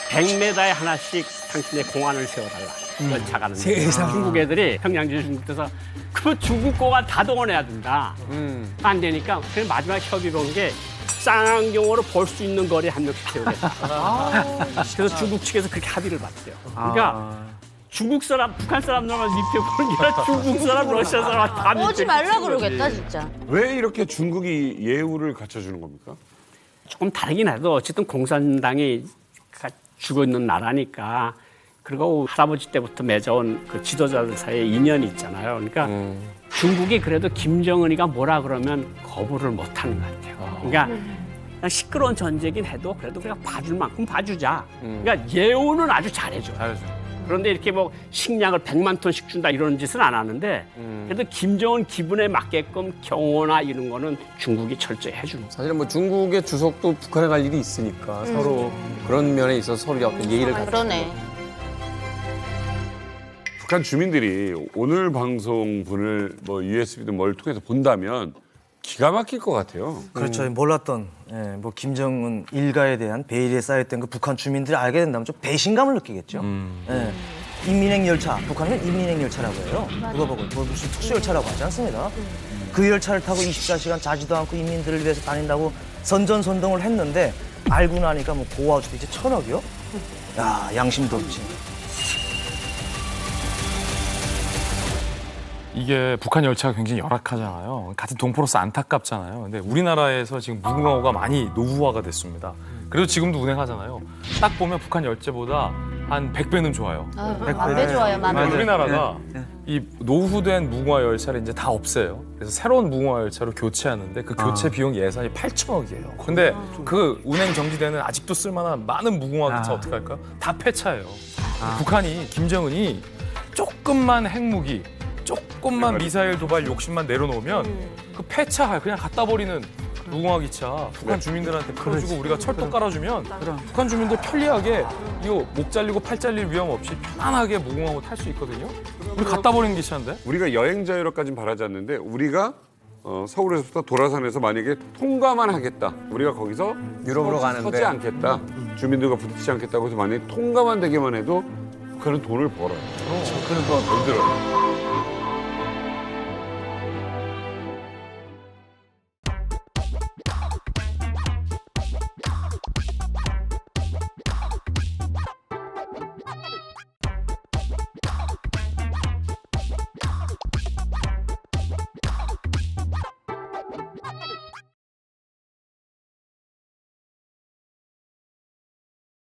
100m에 하나씩 당신의 공안을 세워달라. 열차 가는데 중국 애들이 평양주 중국에서 그 중국 공안 다 동원해야 된다. 안 되니까 그래서 마지막 협의를 온 게 쌍안경으로 볼 수 있는 거리에 한 명씩 세우겠다. 그래서 중국 측에서 그렇게 합의를 봤대요. 그러니까 중국 사람, 북한 사람들만 밑에 보는 게 아니라 중국 사람, 러시아 사람 다 밑에 오지 말라 보는 거지. 그러겠다 진짜. 왜 이렇게 중국이 예우를 갖춰주는 겁니까? 조금 다르긴 해도 어쨌든 공산당이 죽어 있는 나라니까 그리고 할아버지 때부터 맺어온 그 지도자들 사이의 인연이 있잖아요. 그러니까 중국이 그래도 김정은이가 뭐라 그러면 거부를 못하는 것 같아요. 그러니까 그냥 시끄러운 전쟁이긴 해도 그래도 그냥 봐줄 만큼 봐주자. 그러니까 예우는 아주 잘해줘. 그런데 이렇게 뭐 식량을 100만 톤씩 준다 이런 짓은 안 하는데 그래도 김정은 기분에 맞게끔 경호나 이런 거는 중국이 철저히 해주는 거예요. 사실은 뭐 중국의 주석도 북한에 갈 일이 있으니까 서로 그런 면에 있어서 서로 어떤 예의를 갖추고. 그러네. 북한 주민들이 오늘 방송분을 뭐 USB든 뭘 통해서 본다면 기가 막힐 것 같아요. 그렇죠. 몰랐던 뭐 김정은 일가에 대한 배일에 쌓였던 그 북한 주민들이 알게 된다면 좀 배신감을 느끼겠죠. 예. 인민행 열차, 북한은 인민행 열차라고 해요. 누가 보고 뭐 무슨 특수 열차라고 하지 않습니다. 그 열차를 타고 24시간 자지도 않고 인민들을 위해서 다닌다고 선전선동을 했는데 알고 나니까 뭐 고아주도 이제 1,000억이요? 야, 양심도 없지. 이게 북한 열차가 굉장히 열악하잖아요. 같은 동포로서 안타깝잖아요. 근데 우리나라에서 지금 무궁화호가 많이 노후화가 됐습니다. 그래도 지금도 운행하잖아요. 딱 보면 북한 열차보다 한 100배는 좋아요. 만배 좋아요, 만배. 우리나라가 이 노후된 무궁화 열차를 이제 다 없애요. 그래서 새로운 무궁화 열차로 교체하는데 그 교체 비용 예산이 8천억이에요. 근데 그 운행 정지되는 아직도 쓸만한 많은 무궁화 기차 어떻게 할까요? 다 폐차예요. 북한이 김정은이 조금만 핵무기 조금만 미사일 도발 욕심만 내려놓으면 그 폐차 그냥 갖다 버리는 무궁화 기차 북한 주민들한테 풀어주고 우리가 철도 깔아주면 북한 주민들 편리하게 이거 목 잘리고 팔 잘릴 위험 없이 편안하게 무궁화호 탈 수 있거든요. 우리 갖다 버리는 기차인데? 우리가 여행 자유로까지는 바라지 않는데 우리가 서울에서부터 도라산에서 만약에 통과만 하겠다. 우리가 거기서 유럽으로 가는데 서지 않겠다. 주민들과 부딪히지 않겠다고 해서 만약에 통과만 되게만 해도 북한은 돈을 벌어요. 그래서 돈 들어요.